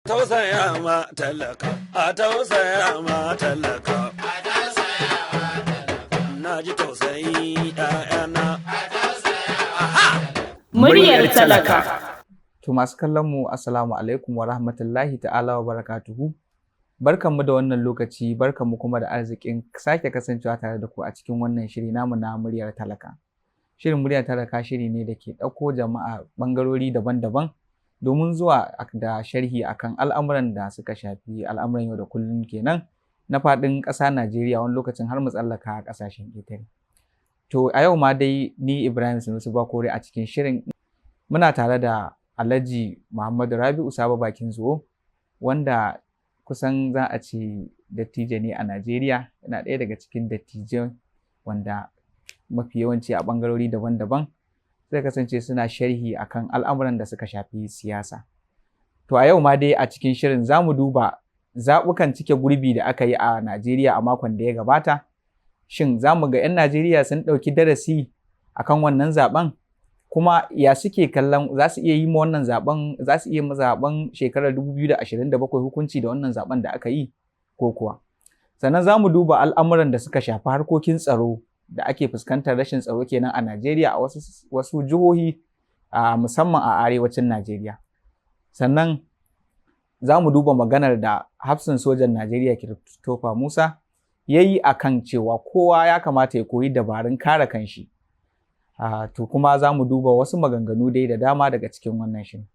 Tausaya ma talaka, a tausaya ma talaka. Na ji tausayi ‘ya'yana. Muryar talaka. To masu kallon mu assalamu alaikum wa rahmatullahi ta'ala wa barakatuhu. Barkanmu da wannan lokaci, barkanmu kuma da arzikin sake kasancewa tare da ku a cikin wannan shiri namu na muryar talaka. Shirin muryar talaka shiri ne da ke ɗauko jama'a ɓangarori daban-daban domin zuwa da sharhi akan al'amuran da suka shafi al'amuran yau da kullum kenan na faɗin ƙasa Najeriya, wani lokacin har mu tsallaka ƙasashen ƙetare. To a yau ma dai ni Ibrahim Sanusi Bakore a cikin shirin muna tare da Alhaji Muhammadu Rabi'u Sabo Bakin Zuwo, wanda kusan za a ce dattijo ne a Najeriya, yana ɗaya daga cikin dattijai wanda mafi yawanci a ɓangarori daban-daban sai kasance suna sharhi akan al'amuran da suka shafi siyasa. To a yau ma dai a cikin shirin za mu duba zaɓukan cike gurbi da aka yi a Najeriya a makon da ya gabata. Shin za mu ga 'yan Najeriya sun ɗauki darasi akan wannan zaɓen? Kuma ya suke kallon za su iya yi ma wannan zaɓen, za su iya ma zaɓen shekarar 2027 hukunci da wannan zaɓen da aka yi ko kuwa? Sannan za mu duba al'amuran da suka shafi harkokin tsaro da ake fuskantar rashin tsaro kenan a Najeriya a wasu jihohi musamman a arewacin Najeriya. Sannan za mu duba maganar da hafsin sojan Najeriya Christopher Musa ya yi a kan cewa kowa ya kamata ya koyi dabarun kare kanshi. To kuma za mu duba wasu maganganu dai da dama daga cikin wannan shirin.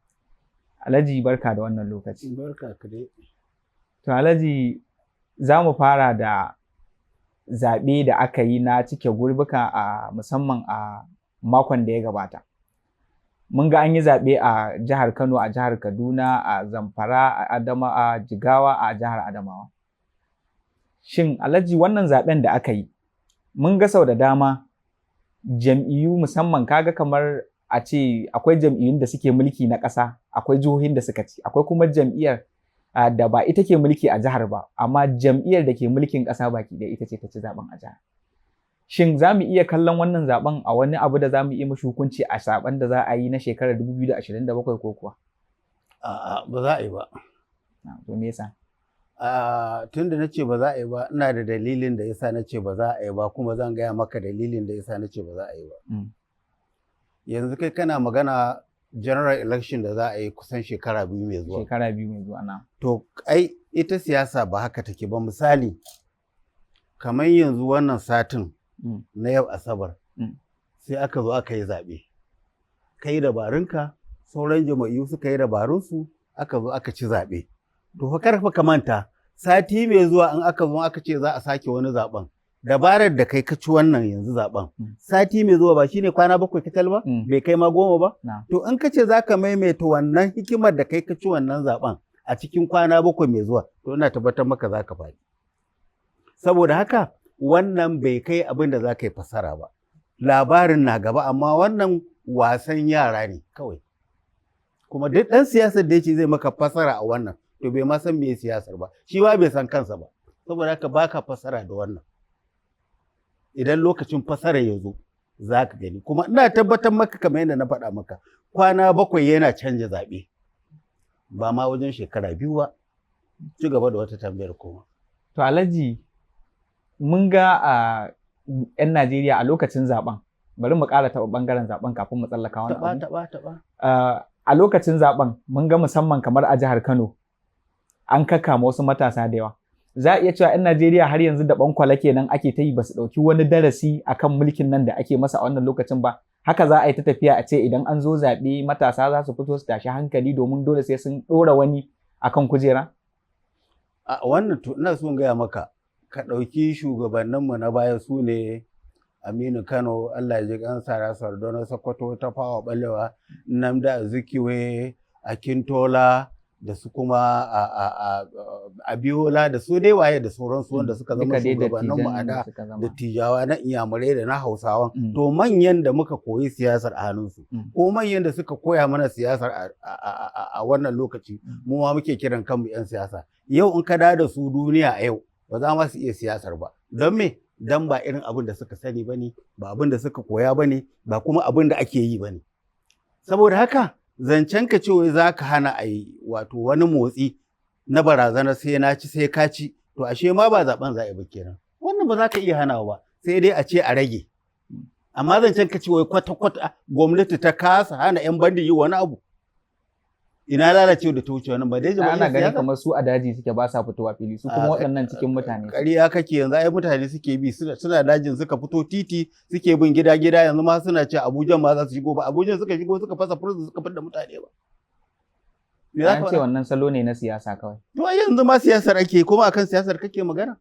Alhaji barka da wannan lokaci. Barka ka dai. To Alhaji za mu fara da zaɓe da aka yi na cike gurbuka musamman a makon da ya gabata. Mun ga an yi zaɓe a jihar Kano, a jihar Kaduna, a Zamfara, a Jigawa, a jihar Adamawa. Shin Alhaji wannan zaɓen da aka yi, mun ga sau da dama jam'iyyu musamman kaga kamar a ce akwai jam'iyyun da suke mulki na ƙasa, akwai jihohin da suka ci, akwai kuma jam'iyyar da ba ita ke mulki a jihar ba, amma jam'iyyar da ke mulkin ƙasa baki da ita ce ta ci zaben a jihar. Shin za mu iya kallon wannan zaben a wani abu da za mu iya mashi hukunci a zaben da za a yi na shekarar 2027 ko kuwa? A'a, ba za a yi ba. To me yasa? Tun da na ce ba za a yi ba, ina da dalilin da yasa na ce ba za a yi ba, kuma zan gaya maka dalilin da yasa na ce ba za a yi ba. Yanzu kai kana magana general election da za a yi kusan shekara 2 mai zuwa. Shekara 2 mai zuwa na. To, ai ita siyasa ba haka take ba. Misali, kamar yanzu wannan satin na yau Asabar, sai aka zo aka yi zaɓe. Ka yi dabarunka, sauran jama'iyyu suka yi dabarunsu, aka zo aka ci zaɓe. To, fa karfa ka manta, sati mai zuwa in aka zo aka ce za a sake wani zaɓen. Dabarar da kai ka ci wannan yanzu zaɓen. Sati mai zuwa ba shine kwana 7 kacal ba? Bai kai ma 10 ba? To, in ka ce za ka maimaita wannan hikimar da kai ka ci wannan zaɓen a cikin kwana 7 mai zuwa, to ina tabbatar maka za ka faɗi. Saboda haka, wannan bai kai abin da za ka yi fasara ba. Labarin na gaba, amma wannan wasan yara ne kawai. Kuma duk ɗan siyasar da ya ce zai maka fasara a wannan, to bai ma san me siyasar ba. Shi ma bai san kansa ba. Saboda haka baka fasara da wannan. Idan lokacin fasara ya zo, za ka gani. Kuma ina tabbatar maka kamar yadda na faɗa maka, kwana 7 yana canja zaɓe. Ba ma wajen shekara 2 ba. Ci gaba da wata tambayar kuma. To Alhaji, mun ga 'yan Najeriya a lokacin zaben, bari mu ƙara taɓa ɓangaren zaben kafin mu tsallaka wani abu. Taɓa. A lokacin zaben mun ga musamman kamar a jihar Kano an kakkama wasu matasa da yawa. Za a iya cewa 'yan Najeriya har yanzu da ɓankwala kenan ake ta yi, ba su ɗauki wani darasi akan mulkin nan da ake masa a wannan lokacin ba. Haka za a yi ta tafiya a ce idan an zo zaɓe matasa za su fito su tashi hankali domin dole sai sun ɗora wani akan kujera? A wannan to ina son gaya maka, ka ɗauki shugabanninmu na baya su ne Aminu Kano, Allah ya ji kansa, Sardauna Sokoto, Tafawa Balewa, Nnamdi Azikiwe, Akintola, da su kuma Abiola, da su dai waye da sauransu wanda suka zama shugabanninmu a da dattijawa na Inyamurai da na Hausawan. To manyan da muka koyi siyasar a hannunsu, ko manyan da suka koya mana siyasar a wannan lokaci, mu ma muke kiran kanmu 'yan siyasa. Yau in ka da su duniya a yau, ba za ma su iya siyasar ba. Don me? Dan ba irin abin da suka sani ba ne, ba abin da suka koya ba ne, ba kuma abin da ake yi ba ne. Saboda haka zancen ka ce wai za ka hana a yi wato wani motsi na barazana sai na ci sai ka ci, to ashe ma ba zaben za a yi ba kenan. Wannan ba za ka iya hanawa ba, sai dai a ce a rage. Amma zancen ka ce wai kwata-kwata gwamnati ta kasa hana 'yan bandi yi wani abu. Ina lalacewa da ta wuce wannan ba dai jama'a. Ana ganin kamar su a daji suke ba sa fitowa fili, su kuma waɗannan cikin mutane. Ƙarya kake, yanzu ai mutane suke bi suna dajin suka fito titi suke bin gida-gida, yanzu ma suna ce Abuja ma za su shigo ba. Abuja suka shigo suka fasa prison suka fidda mutane ba. An ce wannan salo ne na siyasa kawai. To yanzu ma siyasar ake, kuma akan siyasar kake magana.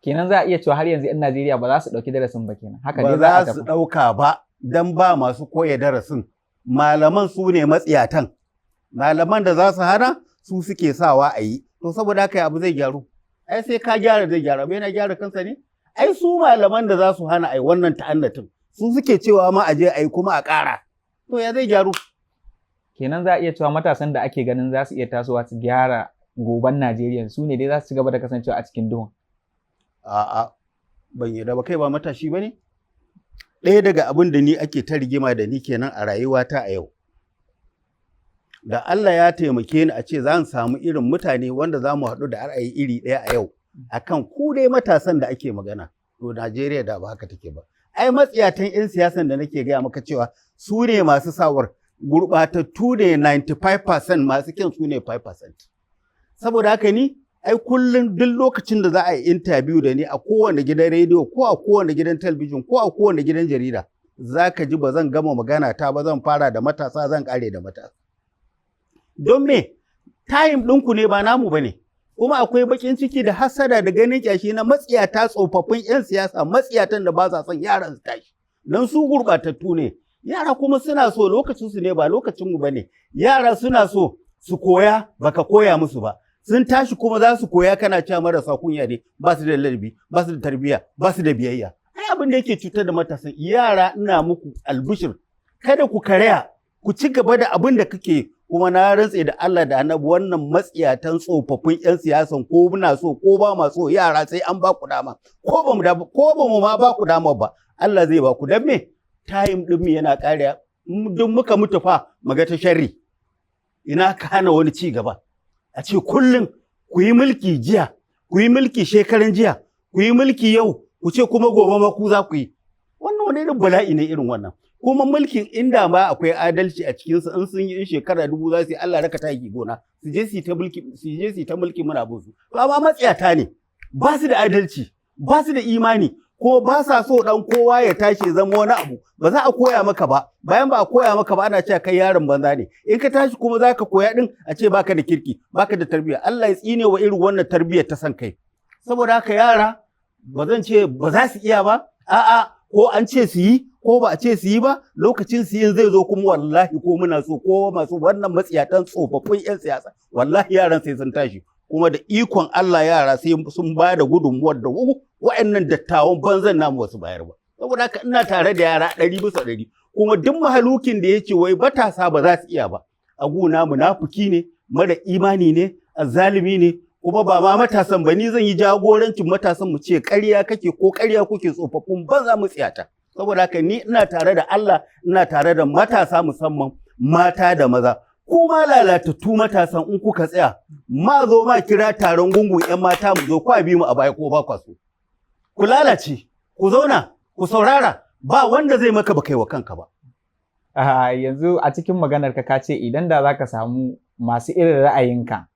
Kenan za a iya cewa har yanzu 'yan Najeriya ba za su ɗauki darasin ba kenan. Haka dai ba za su ɗauka ba, dan ba masu koya darasin. Malaman su ne matsiyatan. Malaman da za su hana su suke sawa a yi. To saboda haka abu zai gyaru. Ai sai ka gyara zai gyara, bai na gyara kansa ne? Ai su malaman da za su hana a yi wannan ta'annatin su suke cewa ma a je a yi kuma a ƙara. To ya zai gyaru? Kenan za a iya cewa matasan da ake ganin za su iya tasowa su gyara goben Najeriya su ne dai za su ci gaba da kasancewa a cikin duhun. A'a, ban yi da ba, kai ba matashi ba ne? Ɗaya daga abin da ni ake ta rigima da ni kenan a rayuwata a yau. Da Allah ya taimake ni a ce za mu samu irin mutane wanda za mu haɗu da ra'ayi iri ɗaya a yau akan ku dai matasan da ake magana. To Najeriya da ba haka take ba. Ai matsiyatan 'yan siyasan da nake gaya maka cewa su ne masu sawar, gurɓatattu ne 95%, masu kyan su ne 5%. Saboda haka ni ai kullum duk lokacin da za a yi interview da ni a kowane gidan rediyo ko a kowane gidan talabijin ko a kowane gidan jarida, za ka ji ba zan gama magana ta ba, zan fara da matasa zan kare da matasa. Don me? Time ɗinku ne ba namu ba ne. Kuma akwai bakin ciki da hasada da ganin kyashi na matsiyata tsofaffin 'yan siyasa, matsiyatan da ba sa son yaran su tashi. Don su gurɓatattu ne. Yara kuma suna so, lokacinsu ne ba lokacinmu ba ne. Yara suna so su koya, baka koya musu ba. Sun tashi kuma za su koya kana cewa marasa kunya ne, ba su da ladabi, ba su da tarbiyya, ba su da biyayya. Ai abin da yake cutar da matasan, yara ina muku albishir, kada ku karaya, ku ci gaba da abin da kake, kuma na rantse da Allah da Annabi wannan matsiyatan tsofaffin 'yan siyasan ko muna so ko ba ma so, yara sai an ba ku dama, ko ba mu ma ba ku dama ba, Allah zai ba ku. Dan me? Time din mu yana ƙariya, duk muka mutu fa maga ta sharri. Ina ka hana wani ci gaba. A ce kullum ku yi mulki jiya, ku yi mulki shekaran jiya, ku yi mulki yau, ku ce kuma gobe ma ku za ku yi. Wannan wani irin bala'i ne irin wannan. Kuma mulkin inda ma akwai adalci a cikinsu, in sun yi in shekara 1000 za su yi Allah raka taki gona, su je su ta mulki muna bin su. To amma matsiyata ne, ba su da adalci, ba su da imani, ko ba sa so dan kowa ya tashi zama wani abu. Ba za a koya maka ba, bayan ba a koya maka ba ana cewa kai yaron banza ne. In ka tashi kuma za ka koya din a ce baka da kirki, baka da tarbiyya. Allah ya tsine wa irin wannan tarbiyyar ta san kai. Saboda haka yara ba zan ce ba za su iya ba, a'a ko an ce su yi ko ba a ce su yi ba, lokacin su yin zai zo kuma wallahi ko muna so ko masu wannan matsiyatan tsofaffin 'yan siyasa, wallahi yaran sai sun tashi. Kuma da ikon Allah yara sai sun ba da gudunmuwar da wa'annan dattawan banzan namu wasu bayar ba. Saboda haka ina tare da yara 100%. Kuma duk mahalukin da yake wai matasa ba za su iya ba, a gona munafuki ne, mara imani ne, azzalimi ne, kuma ba ma matasan ba, ni zan yi jagorancin matasan mu ce ƙarya kake ko ƙarya kuke, tsofaffin banza mu tsiyata. Saboda haka ni ina tare da Allah, ina tare da matasa musamman mata da maza. Kuma lalatattu matasan in kuka tsaya, ma zo ma kira taron gungun 'yan mata mu zo kwa bi mu a baya ko ba kwa so. Ku lalace, ku zauna, ku saurara, ba wanda zai maka ba kai wa kanka ba. Yanzu a cikin maganar ka ce idan da za ka samu masu irin ra'ayinka,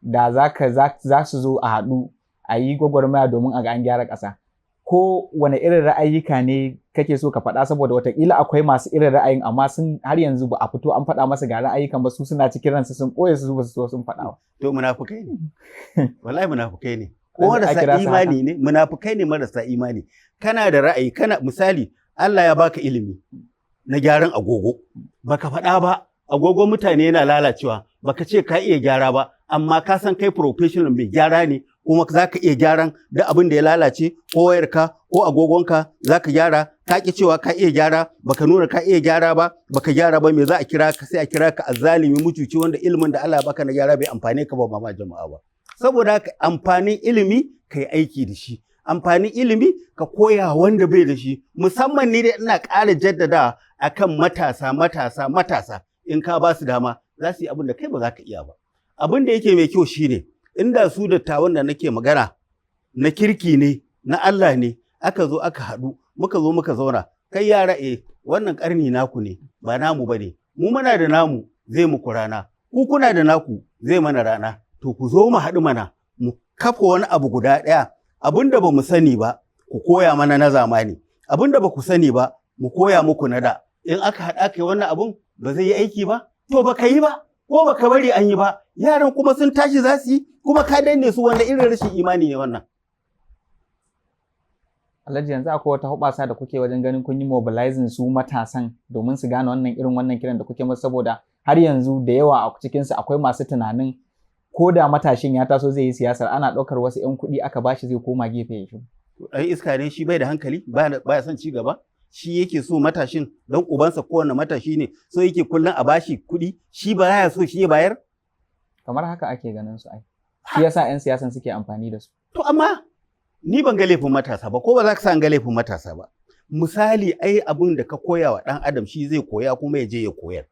da za su zo a haɗu a yi gwagwarmaya domin a ga an gyara ƙasa. Ko wane irin ra'ayika ne kake so ka faɗa, saboda watakila akwai masu irin ra'ayin amma sun har yanzu ba a fito an faɗa masa ga ra'ayikan ba, su suna cikin ransu sun ɓoye su ba su so sun faɗa ba. To munafukai ne, wallahi munafukai ne, ko marasa imani ne, munafukai ne marasa imani. Kana da ra'ayi, kana misali Allah ya baka ilimi na gyaran agogo, baka faɗa ba, agogon mutane yana lalacewa, baka ce ka iya gyara ba, amma ka san kai professional mai gyara ne, kuma za ka iya gyaran da abin da ya lalace, ko wayarka ko agogonka za ka gyara, ka ki cewa ka iya gyara, baka nuna ka iya gyara ba, baka gyara ba, me za a kira ka? Sai a kira ka azzalimi mutuci wanda ilimin da Allah baka na gyara bai amfane ka ba ma jama'a ba. Saboda haka amfanin ilimi kai aiki da shi, amfanin ilimi ka koya wanda bai da shi, musamman ni dai ina ƙara jaddada akan matasa in ka ba su dama za su yi abin da kai ba za ka iya ba. Abin da yake mai kyau shine inda su dattawan da nake magana na kirki ne, na Allah ne, aka zo aka haɗu muka zauna, kai yara wannan ƙarni naku ne ba namu ba ne, mu muna da namu zai muku rana, ku kuna da naku zai mana rana, to ku zo mu haɗu mana mu kafa wani abu guda ɗaya, abin da ba mu sani ba ku koya mana na zamani, abin da ba ku sani ba mu koya muku na da. In aka haɗa kai wannan abun ba zai yi aiki ba, to ba ka yi ba ko ba ka bari an yi ba, yaran kuma sun tashi za su yi kuma ka danne su, wanda irin rashin imani ne wannan. Alhaji, yanzu akwai wata hoɓasa da kuke wajen ganin kun yi mobilizing su matasan domin su gane wannan kiran da kuke musu, saboda har yanzu da yawa a cikinsu akwai masu tunanin ko da matashin ya taso zai yi siyasar ana ɗaukar wasu 'yan kuɗi aka bashi zai koma gefe ya shi. Ɗan iska ne shi, bai da hankali, baya son ci gaba, shi yake so matashin don ubansa kowane matashi ne so yake kullum a bashi kuɗi, shi ba ya so shi ya bayar. Kamar haka ake ganin su ai, shi yasa 'yan siyasan suke amfani da su. To amma ni ban ga laifin matasa ba, ko ba za ka san ga laifin matasa ba. Misali ai abin da ka koya wa ɗan adam shi zai koya kuma ya je ya koyar.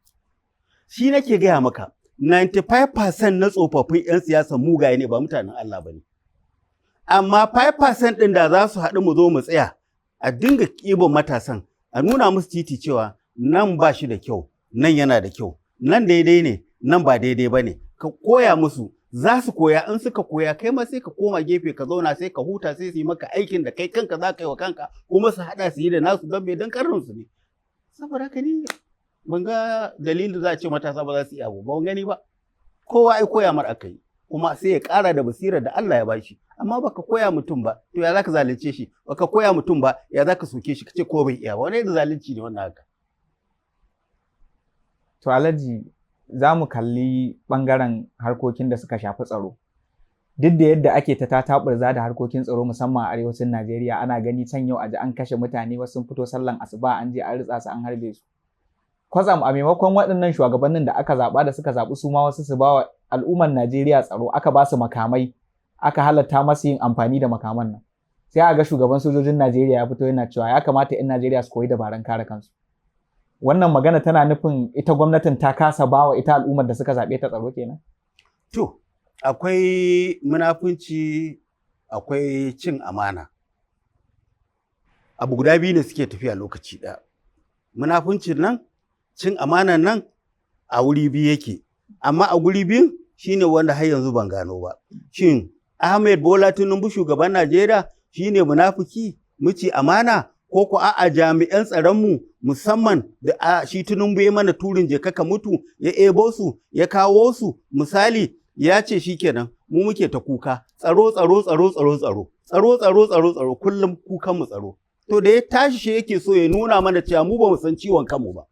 Shi nake gaya maka 95% na tsofaffin 'yan siyasa mugaye ne, ba mutanen Allah ba ne. Amma 5% ɗin da za su haɗu mu zo mu tsaya a dinga ƙiban matasan, a nuna musu titi cewa nan ba shi da kyau, nan yana da kyau, nan daidai ne, nan ba daidai ba ne, ka koya musu, za su koya, in suka koya kai ma sai ka koma gefe ka zauna sai ka huta, sai su yi maka aikin da kai kanka za ka yi wa kanka, kuma su haɗa su yi da nasu don me don karninsu ne. Saboda haka ni ban ga dalilin za a ce matasa ba za su yi abu ba, ban gani ba. Kowa ai koya mar aka yi, kuma sai ya ƙara da basirar da Allah ya bashi. Amma baka koya mutum ba, to ya zaka zalunce shi? Baka koya mutum ba, ya zaka soke shi kace ko bai iya ba? Wani da zalunci ne wannan haka. To Alhaji, za mu kalli ɓangaren harkokin da suka shafi tsaro. Duk da yadda ake ta taɓurza da harkokin tsaro musamman a arewacin Najeriya, ana gani can yau a ji an kashe mutane, wasu sun fito sallan asuba an je an ritsa su an harbe su. Kwatsam a maimakon waɗannan shugabannin da aka zaɓa da suka zaɓi su ma wasu su ba wa al'ummar Najeriya tsaro, aka ba su makamai, aka halatta masu yin amfani da makaman nan. Sai a ga shugaban sojojin Najeriya ya fito yana cewa ya kamata 'yan Najeriya su koyi dabarun kare kansu. Wannan magana tana nufin ita gwamnatin ta kasa ba wa ita al'ummar da suka zaɓe ta tsaro kenan? To, akwai munafunci, akwai cin amana. Abu guda biyu ne suke tafiya lokaci ɗaya. Munafuncin nan, cin amanan nan a wuri biyu yake, amma a guri biyun shine wanda har yanzu ban gano ba. Shin Ahmed Bola Tinubu shugaban Najeriya shine munafuki, muci amana, ko ko a'a jami'an tsaronmu musamman da shi Tinubu ya mana turin je kaka mutu, ya ebo su, ya kawo su, misali ya ce shikenan mu muke ta kuka tsaro kullum kukan mu tsaro. To da ya tashi shi yake so ya nuna mana cewa mu ba mu san ciwon kanmu ba,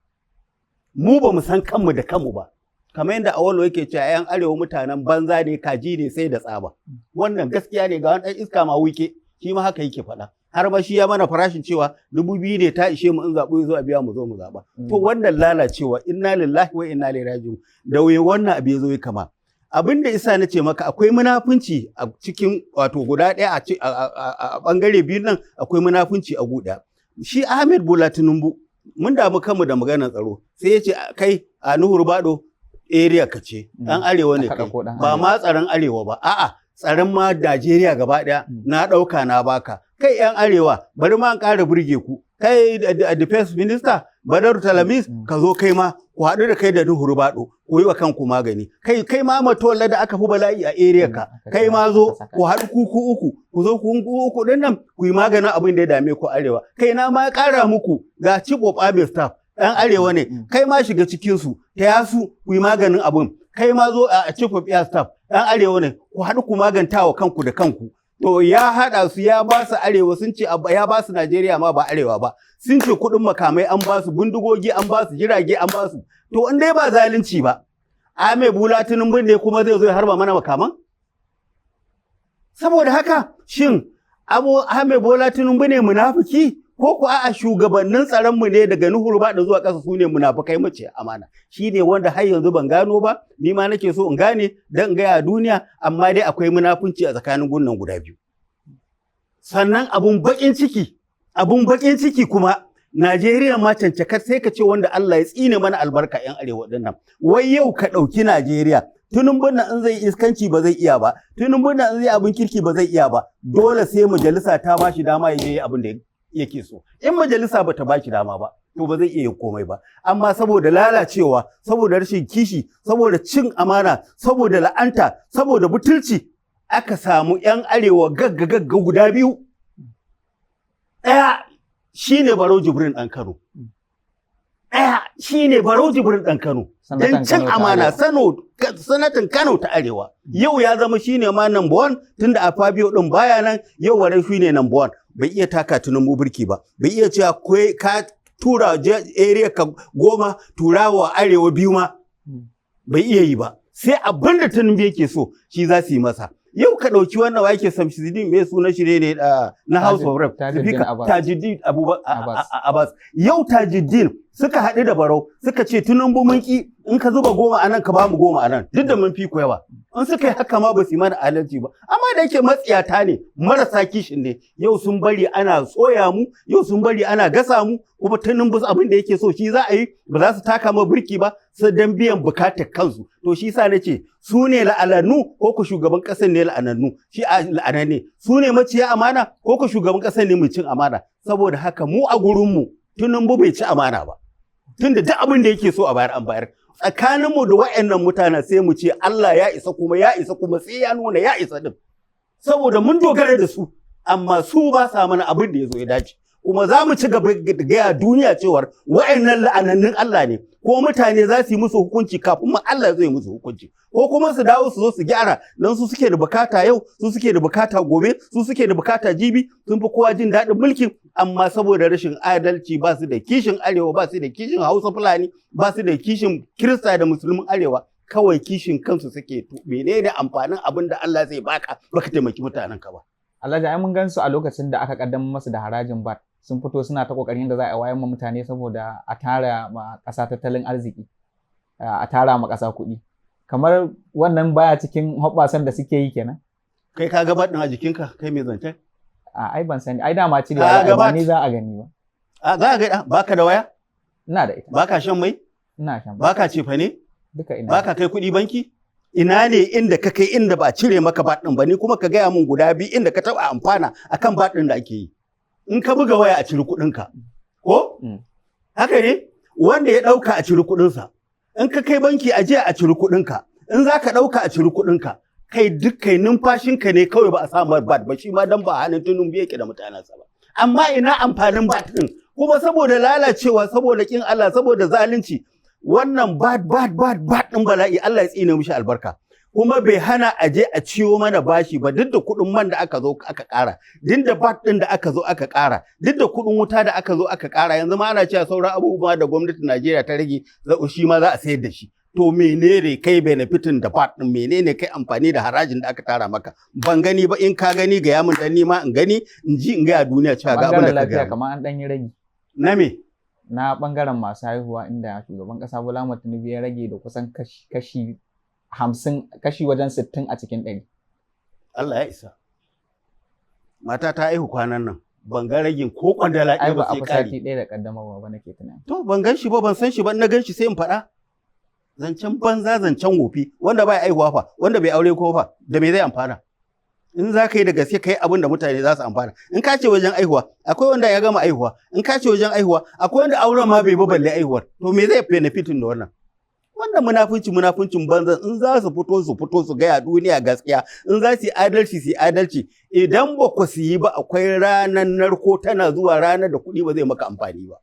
mu ba mu san kanmu da kanmu ba, kamar yadda Awolo yake cewa 'yan arewa mutanen banza ne, kaji ne sai da tsaba. Wannan gaskiya ne, ga wani ɗan iska ma Wike shi ma haka yake faɗa, har ma shi ya mana farashin cewa 2000 ne ta ishe mu in zaɓo zo a biya mu zo mu zaɓa. To wannan lalacewa, inna lillahi wa inna ilaihi raji'un, da wannan abu ya zo ya kama. Abin da isa na ce maka akwai munafunci a cikin wato guda ɗaya a ɓangare biyu nan, akwai munafunci a guda. Shi Ahmed Bola Tinubu mun damu kanmu da maganar tsaro, sai ya ce kai a Nuhur Bado area ka ce ɗan arewa ne kai, ba ma tsaron arewa ba, a'a tsaron ma Najeriya gaba ɗaya na ɗauka na baka. Kai 'yan arewa bari ma an ƙara burge ku, kai da defense minister Badaru Talamis ka zo kai ma ku haɗu da kai da Nuhur Bado ku yi wa kanku magani. Kai ma Matola da aka fi bala'i a area ka, kai ma zo ku haɗu ku uku, ku zo ku uku ɗin nan ku yi maganin abin da ya dame ku arewa. Kai na ma ƙara muku ga Chief of Army Staff ɗan arewa ne, kai ma shiga cikinsu ta yasu ku yi maganin abin. Kai ma zo a Chief of Air Staff ɗan arewa ne, ku haɗu ku maganta wa kanku da kanku. To ya haɗa su, ya ba su arewa, sun ce ya ba su Najeriya ma ba arewa ba, sun ce kuɗin makamai an ba su, bindigogi an ba su, jirage an ba su. To in dai ba zalunci ba, Ahmed Bola Tinubu ne kuma zai zo ya harba mana makaman? Saboda haka shin Ahmed Bola Tinubu ne munafiki, ko ku a'a shugabannin tsaronmu ne daga Nuhur Bado zuwa ƙasa su ne munafukai mace amana? Shi ne wanda har yanzu ban gano ba, ni ma nake so in gane don in gaya duniya, amma dai akwai munafunci a tsakanin gunnan guda biyu. sannan abun bakin ciki kuma Najeriya ma cancakar sai ka ce wanda Allah ya tsine mana albarka 'yan arewa dinnan. Wai yau ka ɗauki Najeriya, Tinubu na in zai iskanci ba zai iya ba, Tinubu na in zai abin kirki ba zai iya ba, dole sai majalisa ta ba shi dama ya je abin da yake so. In majalisa ba ta ba shi dama ba, to ba zai iya yin komai ba. Amma saboda lalacewa, saboda rashin kishi, saboda cin amana, saboda la'anta, saboda butulci, aka samu 'yan arewa gagga guda biyu. Ɗaya shi ne Barau Jibrin ɗan Kano. Ɗaya shi ne Barau Jibrin ɗan Kano. Don cin amana sanatan Kano ta Arewa. Yau ya zama shi ne ma number one tunda a Fabio ɗin baya nan yau Barau shi ne number one. Bai iya taka Tinubu birki ba. Bai iya cewa ka tura area ka 10 tura wa Arewa 2 ma. Bai iya yi ba. Sai abin da Tinubu yake so shi za su yi masa. Yau ka ɗauki wannan wa yake Samsuddin mai suna shi ne na House of Rep Tajuddin Abbas. Yau Tajuddin suka haɗu da Barau suka ce Tinubu mun ki in ka zuba 10 a nan ka ba mu 10 a nan duk da mun fi ku yawa. In suka yi haka ma ba su yi mana adalci ba. Amma da yake matsiyata ne marasa kishin ne yau sun bari ana soya mu yau sun bari ana gasa mu kuma Tinubu abin da yake so shi za a yi ba za su taka ma birki ba sai dan biyan bukatar kansu. To shi sa nace su ne la'anannu ko ku shugaban ƙasar ne la'anannu shi a la'ananne su ne maciya amana ko ku shugaban ƙasar ne mai cin amana saboda haka mu a gurinmu Tinubu bai ci amana ba tunda duk abin da yake so a bayar an bayar tsakaninmu da wa'annan mutanen sai mu ce Allah ya isa kuma sai ya nuna ya isa din saboda mun dogara da su amma su ba sa mana abin da ya zo ya dace kuma za mu ci gaba da gaya duniya cewar wa'annan la'anannun Allah ne ko mutane za su yi musu hukunci kafin ma Allah zai musu hukunci ko kuma su dawo su zo su gyara dan su suke da bukata yau su suke da bukata gobe su suke da bukata jibi sun fi kowa jin daɗin mulkin amma saboda rashin adalci ba su da kishin arewa ba su da kishin Hausa Fulani ba su da kishin Kirista da Musulmin arewa kawai kishin kansu suke to menene amfanin abin da Allah zai baka taimaki mutanen ka ba Alhaji ai mun gan su a lokacin da aka kaddamar masu da harajin VAT sun fito suna ta kokarin da za a wayar ma mutane saboda a tara ma ƙasa tattalin arziki a tara ma ƙasa kuɗi kamar wannan baya cikin hoɓɓasan da suke yi kenan kai ka gabat din a jikinka kai mai zance ai ban sani ai dama cirewa ba ni za a gani ba za a ga baka da waya ina da ita baka shan mai ina shan baka cefa ne duka ina baka kai kuɗi banki ina ne inda ka kai inda ba cire maka bat din ba ni kuma ka gaya mun guda biyu inda ka taɓa amfana akan bat din da ake yi in ka buga waya a ciri kuɗinka ko haka ne wanda ya ɗauka a ciri kuɗinsa in ka kai banki a jiya a ciri kuɗinka in za ka ɗauka a ciri kuɗinka kai duk kai numfashinka ne kawai ba a samu bat ba shi ma dan ba hannun Tinubu yake da mutanensa ba amma ina amfanin bat ɗin kuma saboda lalacewa saboda kin Allah saboda zalunci wannan bat ɗin bala'i Allah ya tsine mishi albarka kuma bai hana a je a ciwo mana bashi ba duk da kuɗin man da aka zo aka ƙara duk da bat ɗin da aka zo aka ƙara duk da kuɗin wuta da aka zo aka ƙara yanzu ma ana cewa sauran abubuwa da gwamnatin Najeriya ta rage shi ma za a sayar da shi to menene kai benefitin da bat ɗin menene kai amfani da harajin da aka tara maka ban gani ba in ka gani ga yamin dan nima in gani in ji in ga duniya cewa ga abin da ka ga kamar an dan yi rage na me na bangaren masu haihuwa inda shugaban ƙasa Bola Ahmed Tinubu ya rage da kusan kashi 50 kashi wajen 60 a cikin 100. Allah ya isa. Mata ta aihu kwanan nan ban ga ragin ko kwandala ɗaya ba sai kari. Ai ba a sati ɗaya da kaddamarwa ba nake tunani. To ban gan shi ba ban san shi ba na gan shi sai in faɗa. Zancen banza zancen wofi wanda bai aihuwa fa wanda bai aure ko fa da me zai amfana. In za ka yi da gaske ka yi abin da mutane za su amfana. In ka ce wajen aihuwa akwai wanda ya gama aihuwa in ka ce wajen aihuwa akwai wanda auren ma bai ba balle aihuwar to me zai benefitin da wannan. Wannan munafuncin banza in za su fito su gaya duniya gaskiya in za su yi adalci idan ba ku su yi ba akwai ranar narko tana zuwa ranar da kuɗi ba zai maka amfani ba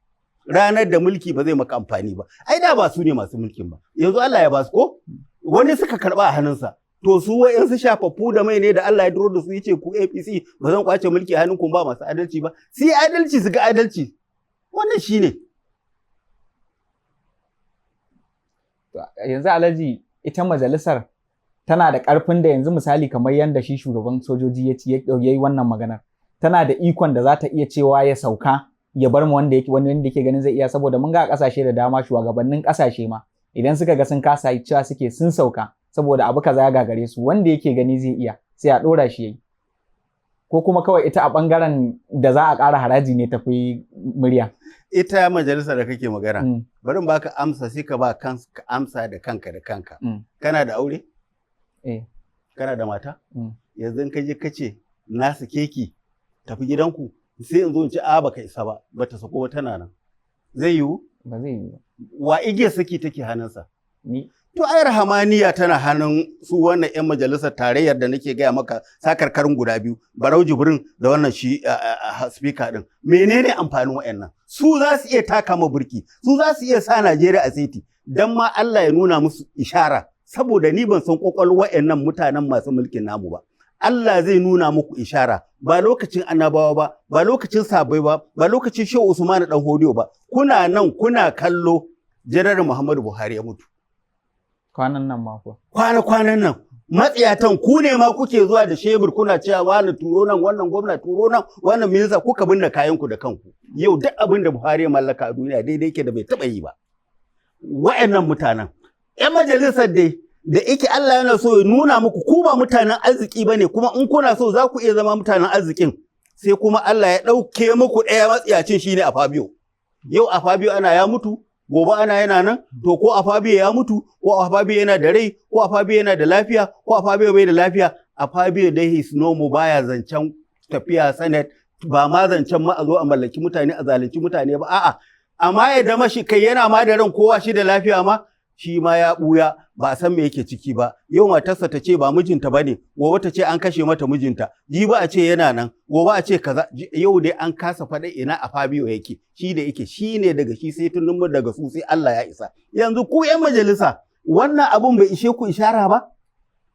ranar da mulki ba zai maka amfani ba ai da ba su ne masu mulkin ba yanzu Allah ya ba su ko wani suka karba a hannunsa to su wayansu shafaffu da mai ne da Allah ya duro da su yace ku APC ba zan kwace mulki a hannunku ba masu adalci ba sai adalci su ga adalci wannan shine yanzu Alhaji ita majalisar tana da ƙarfin da yanzu misali kamar yadda shi shugaban sojoji ya yi wannan maganar tana da ikon da za ta iya cewa ya sauka ya bar mu wanda yake ganin zai iya saboda mun ga ƙasashe da dama shugabannin ƙasashe ma idan suka ga sun kasa cewa suke sun sauka saboda abu kaza ya gagare su wanda yake gani zai iya sai a ɗora shi yayi ko kuma kawai ita a ɓangaren da za a ƙara haraji ne tafi murya? Ita majalisa da kake magana, bari in baka amsa sai ka ba kanka amsa da kanka da kanka. Kana da aure? Kana da mata? Yanzu in ka je ka ce na sake ki tafi gidanku sai in zo in ci baka isa ba, bata sako ba tana nan. Zai yiwu? Ba zai yiwu. Wa igiyar saki take hannunsa? Ni. To ai rahamaniya tana hannun su wannan 'yan majalisar tarayyar da nake gaya maka sakarkarin guda biyu, Barau Jibrin da wannan shi speaker din. Menene amfanin wayannan? Su za su iya taka ma burki, su za su iya sa Najeriya a saiti, dan ma Allah ya nuna musu ishara, saboda ni ban san kwakwalwar wayannan mutanen masu mulkin namu ba. Allah zai nuna muku ishara, ba lokacin annabawa ba, ba lokacin sabai ba, ba lokacin Shehu Usman dan Hodiyo ba. Kuna nan kuna kallo Janar Muhammadu Buhari ya mutu. Kwanan nan ma ko. Kwanan nan. Matsiyatan ku ne ma kuke zuwa da shebur kuna cewa wani turo nan, wannan gwamna turo nan, wannan minista, kuka binne kayan ku da kanku. Yau duk abin da Buhari ya mallaka a duniya daidai yake da bai taba yi ba. Wa'annan mutanen 'yan majalisar dai da yake Allah yana so ya nuna muku ku ba mutanen arziki bane, kuma in kuna so za ku iya zama mutanen arzikin, sai kuma Allah ya ɗauke muku ɗaya matsiyacin shine Afabio. Yau Afabio ana ya mutu, gobe ana yana nan, to ko Afabio ya mutu, ko Afabio yana da rai, ko Afabio yana da lafiya, ko Afabio bai da lafiya. Afabio dai his nomo baya zancen tafiya Senate, ba ma zancen ma a zo a mallaki mutane, a zalunci mutane ba, a'a. Amma ya dama shi kai yana ma da ran kowa shi da lafiya ma, shi ma ya ɓuya, ba a san me yake ciki ba. Yau matarsa ta ce ba mijinta ba ne, gobe ta ce an kashe mata mijinta, jibi a ce yana nan, gobe a ce kaza. Yau dai an kasa faɗa ina Afabio yake, shi da yake shi ne daga shi sai tunummu daga su sai Allah ya isa. Yanzu ku 'yan majalisa, wannan abun bai ishe ku ishara ba?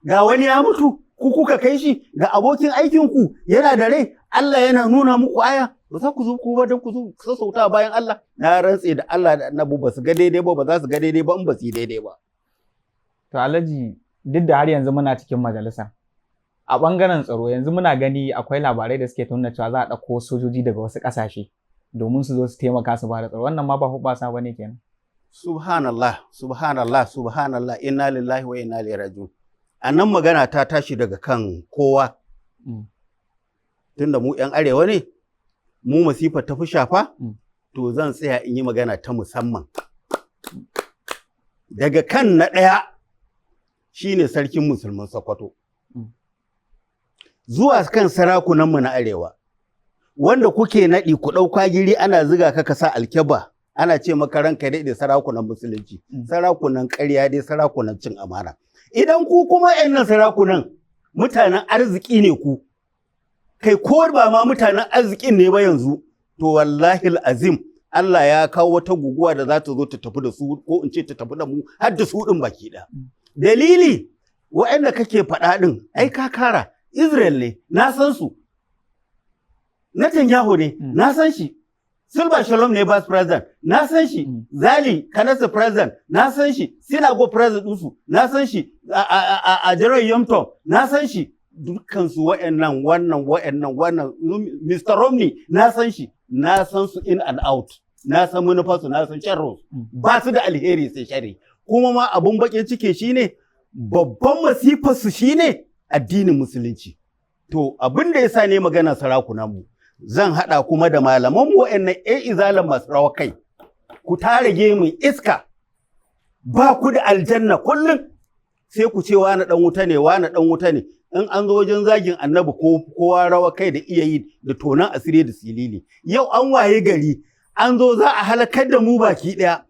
Ga wani ya mutu, ku kuka kai shi, ga abokin aikinku yana da rai, Allah yana nuna muku aya. Ba za ku zo ku ba don ku zo sassauta bayan Allah. Na rantse da Allah da Annabi ba su ga daidai ba, ba za su ga daidai ba in ba su yi daidai ba. To Alhaji, duk da har yanzu muna cikin majalisa, a ɓangaren tsaro yanzu muna gani akwai labarai da suke nuna cewa za a ɗauko sojoji daga wasu ƙasashe domin su zo su taimaka su ba da tsaro. Wannan ma ba hoɓɓasa ba ne kenan. Subhanallah, subhanallah, subhanallah, inna lillahi wa inna ilaihi raji'un. A nan magana ta tashi daga kan kowa. Tunda mu 'yan arewa ne, mu masifar ta fi shafa, to zan tsaya in yi magana ta musamman. Daga kan na ɗaya shine sarkin musulman Sokoto. Zuwa kan sarakunanmu na arewa, wanda kuke naɗi ku ɗauka giri ana ziga ka sa alkyaba, ana ce maka ranka dai da sarakunan musulunci, sarakunan ƙarya dai, sarakunan cin amana. Idan ku kuma ƴan sarakunan mutanen arziki ne ku, kai ko ba ma mutanen arzikin ne ba yanzu, to wallahi azim Allah ya kawo wata guguwa da za ta zo ta tafi da su, ko in ce ta tafi da mu har da su ɗin baki ɗaya. Dalili waɗanda kake faɗa ɗin, ai ka kara Israel ne, na san su. Netanyahu ne, na san shi. Silva Shalom ne vice president, na san shi. Zali Kanasa president, na san shi. Sinago president ɗinsu, na san shi. A Jiran Yomtom, na san shi. Dukkansu wa'annan wannan Mr. Romney, na san shi. Na san su in and out. Na san manufarsu, na san sharros. Ba su da alheri sai shari. Kuma ma abun bakin ciki shine babban masifarsu shine addinin musulunci. To abin da yasa ne magana sarakunan mu, zan haɗa kuma da malaman mu wa'annan izalan masu rawa kai. Ku tare gemun iska, ba ku da aljanna kullum sai ku ce wani ɗan wuta ne, wani ɗan wuta ne. In an zo wajen zagin annabi ko kowa rawa kai da iya yi da tonan asiri da silili. Yau an waye gari, an zo za a halakar da mu baki ɗaya.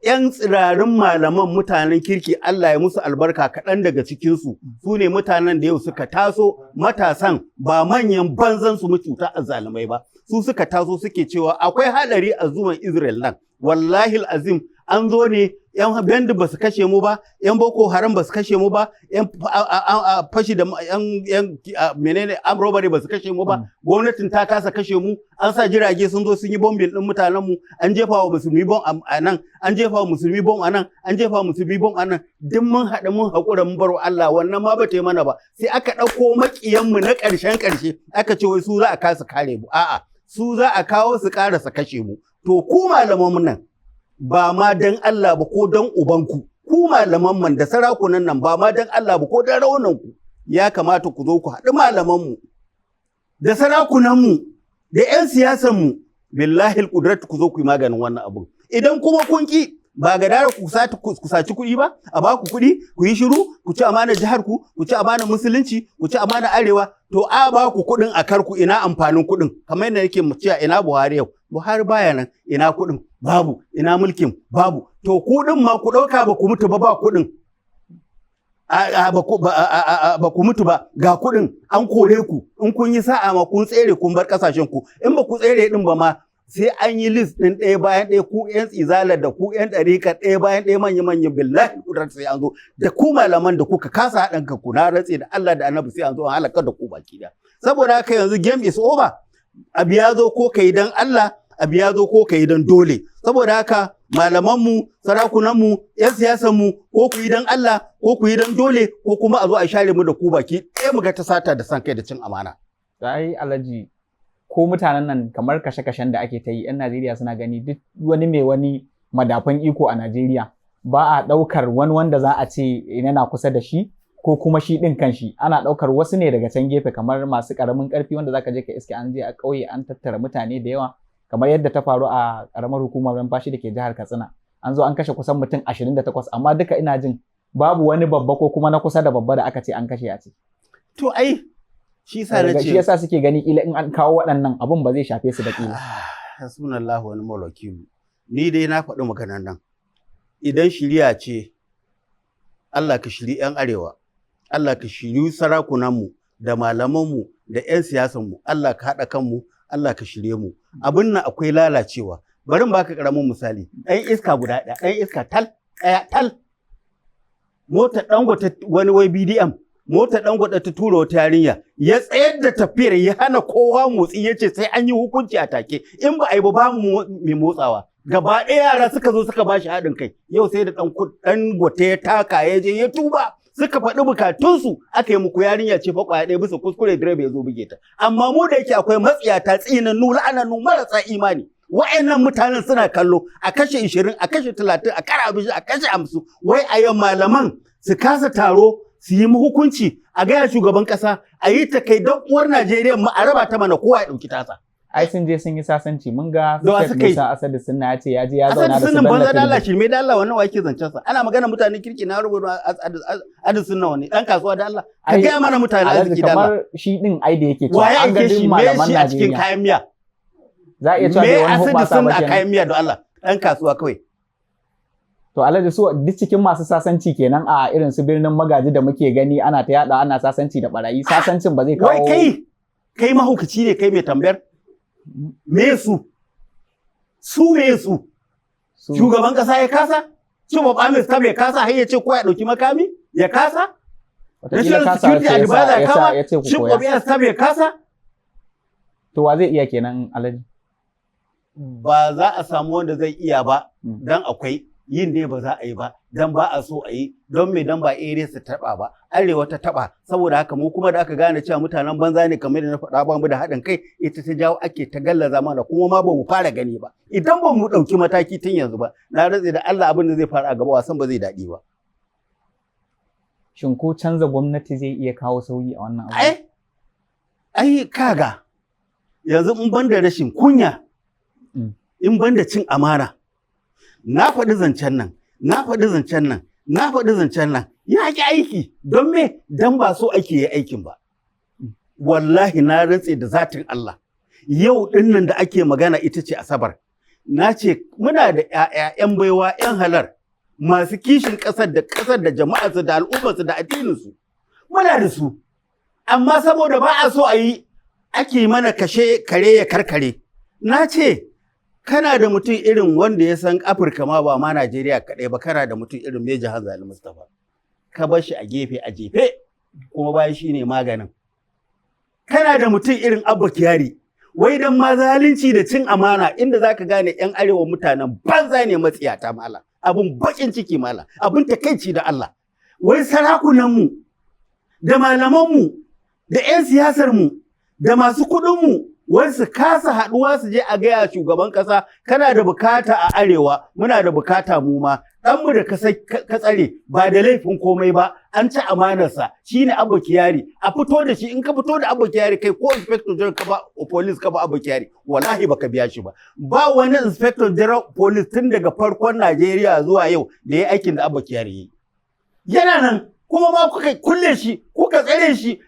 'Yan tsirarin malaman mutanen kirki Allah ya musu albarka, kaɗan daga cikinsu su ne mutanen da yau suka taso, matasan ba manyan banzan su mututa azzalumai ba, su suka taso suke cewa akwai haɗari a zuwan Israel nan. Wallahi azim an zo ne, 'yan bendi ba su kashe mu ba, 'yan Boko Haram ba su kashe mu ba, 'yan fashi da 'yan menene robbery ba su kashe mu ba, gwamnatin ta kasa kashe mu, an sa jirage sun zo sun yi bombin ɗin mutanen mu, an jefa wa musulmi bom a nan, an jefa wa musulmi bom a nan, an jefa wa musulmi bom a nan, duk mun haɗa mun haƙura mun bar Allah, wannan ma ba ta yi mana ba. Sai aka ɗauko maƙiyan mu na ƙarshe aka ce wai su za a kasa kare mu, a'a su za a kawo su ƙarasa kashe mu. To ku malaman mu nan ba ma dan Allah ba ko dan ubanku, ku malaman man da sarakunan nan ba ma dan Allah ba ko dan raunan ku, ya kamata ku zo ku haɗu malaman mu, da sarakunanmu da 'yan siyasanmu billahi alqudratu ku zo ku yi maganin wannan abun. Idan kuma kun ki ba ga dara ku saci kuɗi ba, a ba ku kuɗi, ku yi shiru, ku ci amanar jihar ku ci amanar musulunci, ku ci amanar arewa, to a ba ku kuɗin a karku ina amfanin kuɗin. Kamar yadda yake mu cewa ina Buhari yau. Buhari baya nan, ina kuɗin? Babu, ina mulkin? Babu. To kuɗin ma ku ɗauka ba ku mutu ba kuɗin. Ba ku mutu ba ga kuɗin an kore ku, in kun yi sa'a ma kun tsere kun bar ƙasashen ku, in ba ku tsere ɗin ba ma sai an yi list ɗin ɗaya bayan ɗaya ku ƴan tsizalar da ku ƴan ɗarika ɗaya bayan ɗaya manya-manyan billahi kudrar sai an zo da ku malaman da kuka kasa haɗin ku na rantse da Allah da Annabi sai an zo an halaka da ku baki da. Saboda haka yanzu game is over. Abu ya zo ko kai dan Allah, abu ya zo ko kai dan dole. Saboda haka malamanmu, sarakunanmu, 'yan siyasanmu ko ku yi dan Allah ko ku yi dan dole ko kuma a zo a share mu da ku baki ɗaya mu ga ta sata da san kai da cin amana. Sai Alhaji ko mutanen nan kamar kashe-kashen da ake ta yi 'yan Najeriya suna gani duk wani mai wani madafan iko a Najeriya ba a ɗaukar wani wanda za a ce yana kusa da shi ko kuma shi ɗin kanshi, ana ɗaukar wasu ne daga can gefe kamar masu ƙaramin ƙarfi wanda zaka je ka iske an je a ƙauye an tattara mutane da yawa kamar yadda ta faru a ƙaramar hukumar Rumfashi da ke jihar Katsina. An zo an kashe kusan mutum 28 amma duka ina jin babu wani babba ko kuma na kusa da babba da aka ce an kashe a ciki. To ai shi yasa suke gani kila in an kawo waɗannan abun ba zai shafe su da kila. Hasbunallahu wa ni'mal wakil. Ni dai na faɗi maganar nan. Idan shiriya ce Allah ka shiri 'yan arewa, Allah ka shiri sarakunanmu da malamanmu da 'yan siyasanmu, Allah ka haɗa kanmu, Allah ka shirye mu. Abin nan akwai lalacewa. Bari in baka karamin misali. Ɗan iska guda ɗaya, ɗan iska tal. Motar Dangote wani wai BDM. Motar Dangote ta tura wata yarinya ya tsayar da tafiyar ya hana kowa motsi ya ce sai an yi hukunci a take in ba a yi ba mu mai motsawa gaba ɗaya yara suka zo suka bashi haɗin kai yau sai da Dangote ya taka ya je ya tuba suka faɗi bukatunsu aka yi muku yarinya ce fa kwaya ɗaya bisa kuskure direba ya zo buge ta amma mu da yake akwai matsiyata tsinannu la'anannu marasa imani wa'annan mutanen suna kallo a kashe 20 a kashe 30 a kara abin a kashe 50 wai a yau malaman su kasa taro su yi hukunci a gaya shugaban kasa a yi ta kai don uwar Najeriya mu a raba ta mana kowa ya dauki tasa. Ai sun je sun yi sasanci mun ga Musa Asadu Sunna ya ce ya je ya zauna da su banza da Allah shirme da Allah wannan wake zancen sa ana magana mutanen kirki na rubuta Asadu Sunna wani dan kasuwa da Allah ka ga mana mutanen arziki da Allah kamar shi din ai da yake cewa an ga din malaman Najeriya a cikin kayan miya za a iya cewa wani hubasa ba kayan miya da Allah dan kasuwa kawai. To Alhaji su duk cikin masu sasanci kenan a irin su birnin Magaji da muke gani ana ta yada ana sasanci da barayi sasancin ba zai kawo wai kai mahaukaci ne kai mai tambayar me su me su shugaban kasa ya kasa shi babba mai ta bai kasa har ya ce ko ya dauki makami ya kasa national security advisor ya kasa shi babba ta bai kasa to wa zai iya kenan Alhaji ba za a samu wanda zai iya ba dan akwai yin ne ba za a yi ba dan ba a so a yi don me dan ba area su taba ba arewa ta taba saboda haka mu kuma da aka gane cewa mutanen banza ne kamar da na faɗa ba mu da haɗin kai ita ta jawo ake ta gallaza mana kuma ma ba mu fara gani ba idan ba mu ɗauki mataki tun yanzu ba na rantse da Allah abin da zai fara a gaba wasan ba zai daɗi ba. Shin ko canza gwamnati zai iya kawo sauyi a wannan abu? Ai kaga yanzu in ban da rashin kunya in ban da cin amana na faɗi zancen nan ya ki aiki don me dan ba so ake yi aikin ba wallahi na rantse da zatin Allah yau dinnan da ake magana ita ce asabar na ce muna da ƴaƴan baiwa ƴan halar masu kishin ƙasar da jama'arsu da al'ummarsu da addininsu muna da su amma saboda ba a so a yi ake mana kashe kare ya karkare na ce kana da mutum irin wanda ya san Afirka ma ba ma Najeriya kaɗai ba kana da mutum irin Meja Hanzali Mustapha ka bar shi a gefe a jefe kuma bayan shi ne maganin kana da mutum irin Abba Kyari wai dan ma zalunci da cin amana inda zaka gane yan arewa mutanen banza ne matsiyata mala abun bakin ciki mala abun takeici da Allah wai sarakunan mu da malaman mu da yan siyasar mu da masu kuɗin mu wai su kasa haɗuwa su je a gaya shugaban ƙasa kana da bukata a arewa muna da bukata mu ma ɗanmu da ka tsare ba da laifin komai ba, an ci amanarsa, shi ne Abba Kyari, a fito da shi. In ka fito da Abba Kyari kai ko inspector general ka ba police ka ba Abba Kyari, wallahi baka biya shi ba. Ba wani inspector general police tun daga farkon Najeriya zuwa yau da ya aikin da Abba Kyari yi. Yana nan kuma ma kuka kulle shi, kuka tsare shi.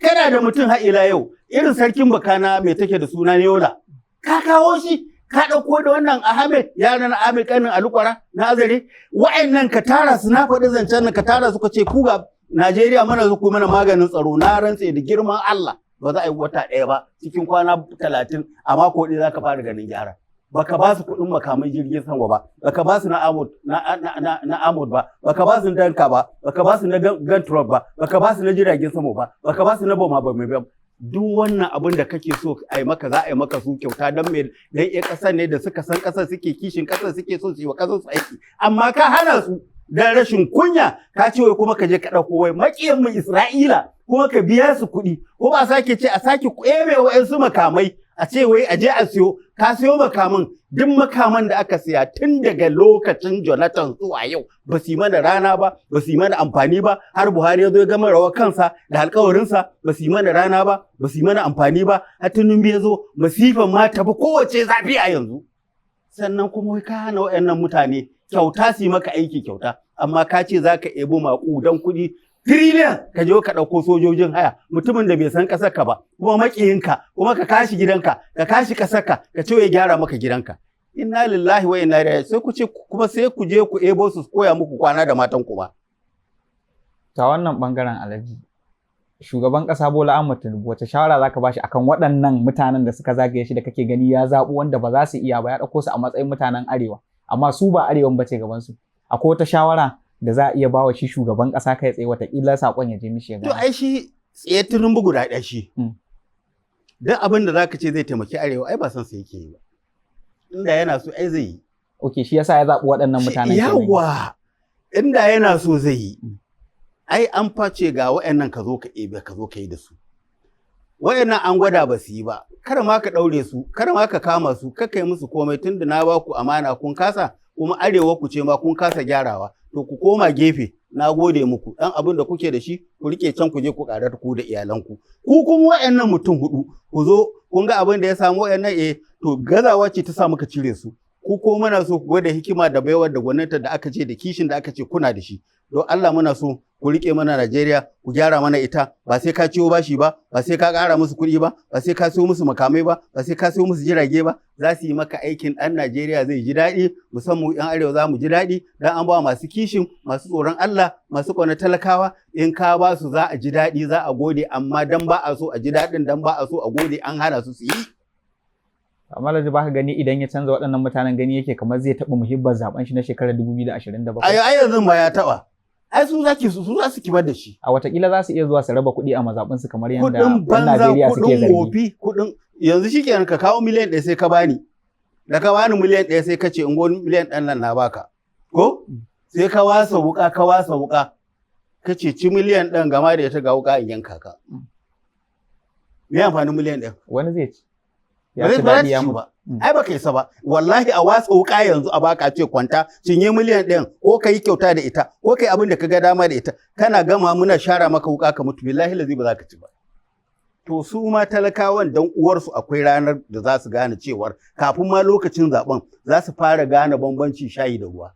Kana da mutum har ila yau irin sarkin Bakana mai take da suna Yola, ka kawo shi. Ka ɗauko da wannan Ahmed, yaran Ahmed kanin Alukwara na Azare, wa'annan ka tara su, na faɗi zancen nan, ka tara su ka ce ku ga Najeriya mana zo ku mana maganin tsaro, na rantse da girman Allah ba za a yi wata ɗaya ba, cikin kwana 30 a mako ɗaya za ka fara ganin gyara. Baka ba su kuɗin makaman jirgin sama ba, baka ba su na Amud ba, baka ba su na Danka ba, baka ba su na Gantrop ba, baka ba su na jiragen sama ba, baka ba su na Bama ba mai ba. Duk wannan abin da kake so a yi maka za a yi maka su kyauta don me dan iya ƙasar ne da suka san ƙasar suke kishin ƙasar suke so su yi wa ƙasar su aiki, amma ka hana su dan rashin kunya. Ka ce wai kuma ka je ka ɗauko wai maƙiyan mu Isra'ila kuma ka biya su kuɗi, ko ba sake ce a sake ƙebe wa'yansu makamai a ce wai a je a siyo. Ka siyo makaman, duk makaman da aka siya tun daga lokacin Jonathan zuwa yau ba su yi mana rana ba, ba su yi mana amfani ba, har Buhari ya zo ya gama rawar kansa da alkawarinsa, ba su yi mana rana ba, ba su yi mana amfani ba, har Tinubu ya zo masifan ma tafi kowace zafi a yanzu. Sannan kuma wai ka hana waɗannan mutane kyauta su yi maka aiki kyauta, amma ka ce za ka ebo maƙudan kuɗi tiriliyan ka je ka ɗauko sojojin haya, mutumin da bai san ƙasar ka ba, kuma maƙiyinka, kuma ka kashi gidanka, ka kashi ƙasar ka ce ya gyara maka gidanka. Inna lillahi wa inna ilaihi, sai ku ce kuma sai ku je ku ebo su koya muku kwana da matan ku ba. Ta wannan bangaren Alhaji, shugaban ƙasa Bola Ahmed Tinubu wace shawara zaka bashi akan waɗannan mutanen da suka zagaye shi da kake gani ya zaɓu wanda ba za su iya ba, ya ɗauko su a matsayin mutanen arewa, amma su ba arewan bace gaban su. Akwai wata shawara da za a iya bawa shi shugaban ƙasa kai tsaye wataƙila saƙon ya je mishi ya gani? To ai shi tsaye Tinubu guda ɗaya shi. Duk abin da zaka ce zai taimaki arewa ai ba san sa yake yi ba. Inda yana so ai zai yi. Okay, shi yasa ya zaɓi waɗannan mutanen. Yawa, inda yana so zai yi. Ai an face ga waɗannan ka zo ka ebe ka zo ka yi da su. Waɗannan an gwada ba su yi ba. Kar ma ka ɗaure su, kar ma ka kama su, ka kai musu komai tunda na ba ku amana kun kasa, kuma arewa ku ce ma kun kasa gyarawa. To ku koma gefe, na gode muku, ɗan abin da kuke da shi ku rike can ku je ku ƙarar ku da iyalanku. Ku kuma waɗannan mutum huɗu ku zo kun ga abin da ya samu waɗannan to gazawa ce ta sa muka cire su. Ku ko muna so ku gwada hikima da baiwar da gwaninta da aka ce da kishin da aka ce kuna da shi. Don Allah muna so ku rike mana Najeriya, ku gyara mana ita, ba sai ka ciwo bashi ba, ba sai ka ƙara musu kuɗi ba, ba sai ka siyo musu makamai ba, ba sai ka siyo musu jirage ba, za su yi maka aikin ɗan Najeriya zai ji daɗi, musamman 'yan arewa za mu ji daɗi, dan an ba masu kishin, masu tsoron Allah, masu ƙaunar talakawa, in ka ba su za a ji daɗi, za a gode, amma dan ba a so a ji daɗin, dan ba a so a gode an hana su su yi. Amma Alhaji ba ka gani idan ya canza waɗannan mutanen gani yake kamar zai taɓa muhibbar zaben shi na shekarar 2027. Ai yanzu ma ya taɓa. Ai su za su kibar da shi. A watakila za su iya zuwa su raba kuɗi a mazaɓinsu kamar yadda kuɗin banza, Najeriya suke zargi. kuɗin wofi, kuɗin yanzu shikenan ka kawo miliyan 1 sai ka bani. Da ka bani miliyan 1 sai ka ce in goni miliyan 1 nan na baka. Ko? Sai ka wasa wuka ka ce ci miliyan 1 gama da ita ga wuka in yanka ka. Me amfanin miliyan 1? Wani zai ci. Ba zai ci ba. Ai baka isa ba. Wallahi a watsa wuka yanzu a baka ce kwanta cinye miliyan 1 ko kai kyauta da ita ko kai abin da ka ga dama da ita kana gama muna shara maka wuka ka mutu billahi lazi ba za ka ci ba. To su ma talakawan dan uwarsu akwai ranar da za su gane cewar kafin ma lokacin zaben za su fara gane bambancin shayi da ruwa.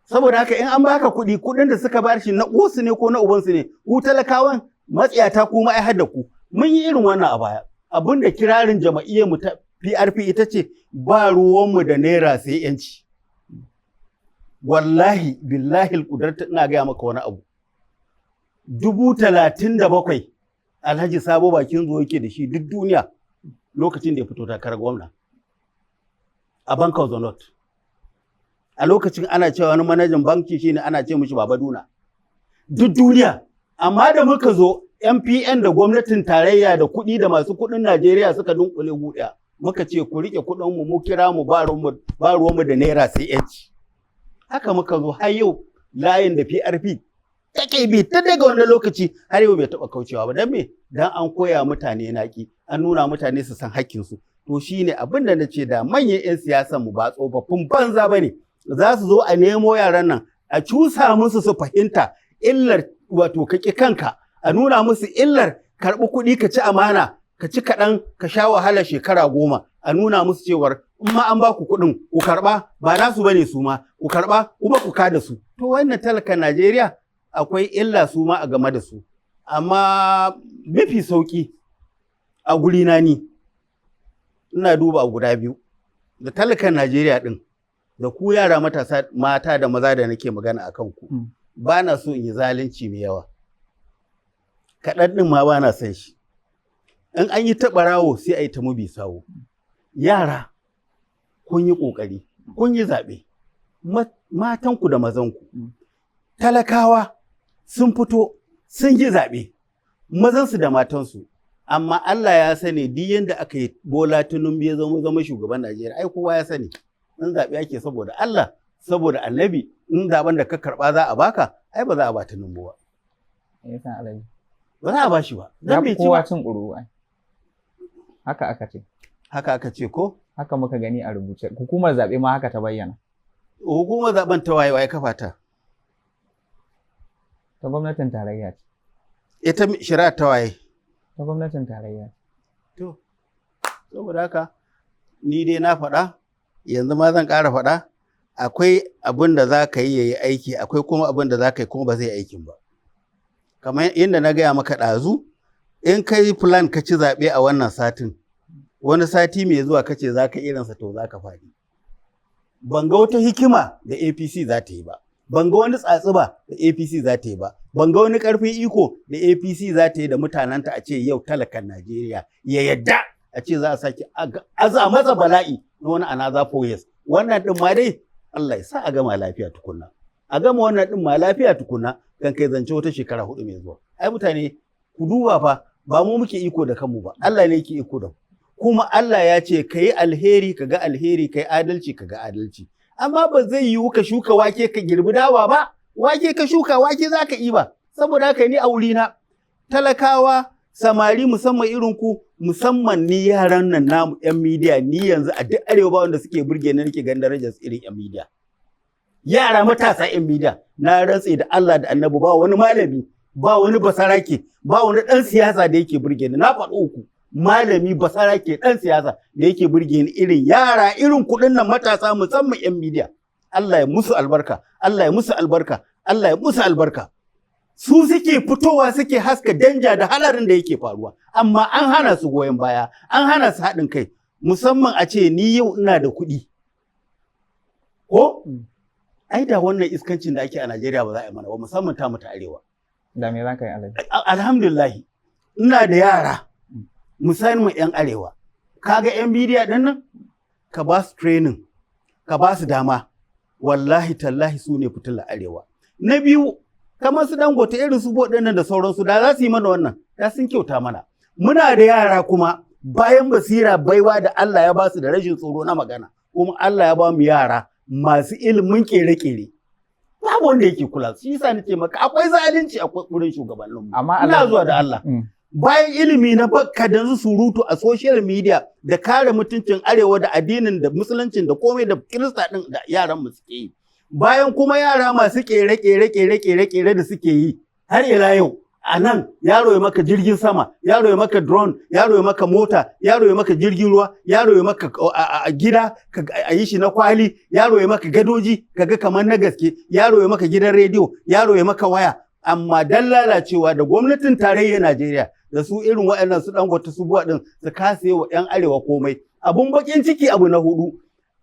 Saboda haka in an baka kuɗi, kuɗin da suka bar shi na uwarsu ne ko na ubansu ne, ku talakawan matsiyata kuma ai hadda ku. Mun yi irin wannan a baya. Abin da kirarin jama'iyyar mu ta PRP ita ce ba ruwanmu da naira sai yanci. Wallahi billahi alƙudarta ina gaya maka wani abu. 37,000 Alhaji Sabo Bakin Zo yake da shi duk duniya lokacin da ya fito takarar gwamna a Bank of the North. A lokacin ana cewa wani manajan banki shine ana ce mishi Baba Duna. Duk duniya. Amma da muka zo MPN da gwamnatin tarayya da kuɗi da masu kuɗin Najeriya suka dunkule guɗaya. Muka ce ku riƙe kuɗinmu mu kira mu ba ruwanmu da naira sai yanci. Haka muka zo har yau layin da PRP take bi ta daga wannan lokaci har yau bai taɓa kaucewa ba. Dan me? Dan an koya mutane naƙi, an nuna mutane su san hakkinsu. To shine abin da na ce da manyan 'yan siyasan mu ba tsofaffin banza ba ne. za su zo a nemo yaran nan a cusa musu su fahimta illar wato ka ƙi kanka, a nuna musu illar karɓi kuɗi ka ci amana, ka ci kaɗan ka sha wahala shekara 10, a nuna musu cewar in ma an ba ku kuɗin ku karɓa ba nasu bane su ma ku karɓa kuma ku kada su. To wannan talakan Najeriya akwai illa su ma a game da su. Amma mafi sauƙi a gurina ni ina duba a guda biyu, da talakan Najeriya ɗin da ku yara matasa mata da maza da nake magana a kanku. Ba na so in yi zalunci mai yawa. Kaɗan ɗin ma ba na son shi. In an yi taɓa rawo sai a yi ta mubi sawo. Yara kun yi ƙoƙari, kun yi zaɓe, matanku da mazanku. Talakawa sun fito sun yi zaɓe, mazansu da matansu. Amma Allah ya sani duk yadda aka yi Bola Tinubu ya zama shugaban Najeriya, ai kowa ya sani. In zaɓe ake saboda Allah, saboda Annabi, in zaɓen da ka karɓa za a baka, ai ba za a ba Tinubu ba. Ba za a ba shi ba. Ya fi kowa cin ƙuru ai. Haka aka ce. Haka aka ce ko? Haka muka gani a rubuce. Hukumar zaɓe ma haka ta bayyana. Hukumar zaɓen ta waye kafa ta? Ta gwamnatin tarayya ce. Ita shari'a ta waye? Ta gwamnatin tarayya. To, saboda haka ni dai na faɗa, yanzu ma zan ƙara faɗa, akwai abin da za ka yi ya yi aiki, akwai kuma abin da za ka yi kuma ba zai aikin ba. Kamar inda na gaya maka ɗazu, in ka yi plan ka ci zaɓe a wannan satin, wani sati mai zuwa ka ce za ka irinsa to za ka faɗi. Ban ga wata hikima da APC za ta yi ba, ban ga wani tsatsuba da APC za ta yi ba, ban ga wani ƙarfin iko da APC za ta yi da mutanenta a ce yau talakan Najeriya ya yadda a ce za a sake aza masa bala'i na wani another 4 years. Wannan ɗin ma dai Allah ya sa a gama lafiya tukunna. A gama wannan ɗin ma lafiya tukunna kan kai zance wata shekara 4 mai zuwa. Ai mutane ku duba fa ba mu muke iko da kanmu ba, Allah ne yake iko da mu. Kuma Allah ya ce ka yi alheri ka ga alheri, ka yi adalci ka ga adalci. Amma ba zai yiwu ka shuka wake ka girbi dawa ba, wake ka shuka wake za ka yi ba. Saboda haka ni a wurina talakawa samari musamman irin ku, musamman ni yaran nan namu yan midiya, ni yanzu a duk arewa ba wanda suke burge ni nake ganin darajar irin yan midiya. Yara matasa yan midiya, na rantse da Allah da Annabi ba wani malami, ba wani basarake, ba wani ɗan siyasa da yake burge ni. Na faɗi uku, malami basarake ɗan siyasa da yake burge ni irin yara irin kuɗin nan matasa musamman yan midiya. Allah ya musu albarka, Allah ya musu albarka, Allah ya musu albarka. Su suke fitowa suke haska danja da halarin da yake faruwa, amma an hana su goyon baya, an hana su haɗin kai, musamman a ce ni yau ina da kuɗi. Ko? Ai da wannan iskancin da ake a Najeriya ba za a yi mana ba, musamman ta mutu arewa. Da me za ka yi alaji? Alhamdulillahi, ina da yara, musamman 'yan arewa. Kaga 'yan bidiya ɗin nan? Ka ba su training, ka ba su dama. Wallahi tallahi su ne fitila arewa. Na biyu, kamar su Dangote irin su nan da sauransu, da za su yi mana wannan, da sun kyauta mana. Muna da yara kuma bayan basira baiwa da Allah ya ba su da rashin tsoro na magana, kuma Allah ya ba mu yara masu ilimin kere-kere. Babu wanda yake kula, shi yasa nake maka akwai zalunci a wurin shugabanninmu. Amma ina zuwa da Allah. Bayan ilimi na bakka da surutu a social media da kare mutuncin arewa da addinin da musuluncin da komai da kirista din da yaran mu suke yi. Bayan kuma yara masu kere da suke yi har ila yau a nan yaro ya maka jirgin sama, yaro ya maka drone, yaro ya maka mota, yaro ya maka jirgin ruwa, yaro ya maka gida a yi shi na kwali, yaro ya maka gadoji kaga kamar na gaske, yaro ya maka gidan rediyo, yaro ya maka waya. Amma dan lalacewa da gwamnatin tarayyar Najeriya da su irin waɗannan su Dangote su buwa din su kase wa 'yan arewa komai. Abun bakin ciki abu na hudu,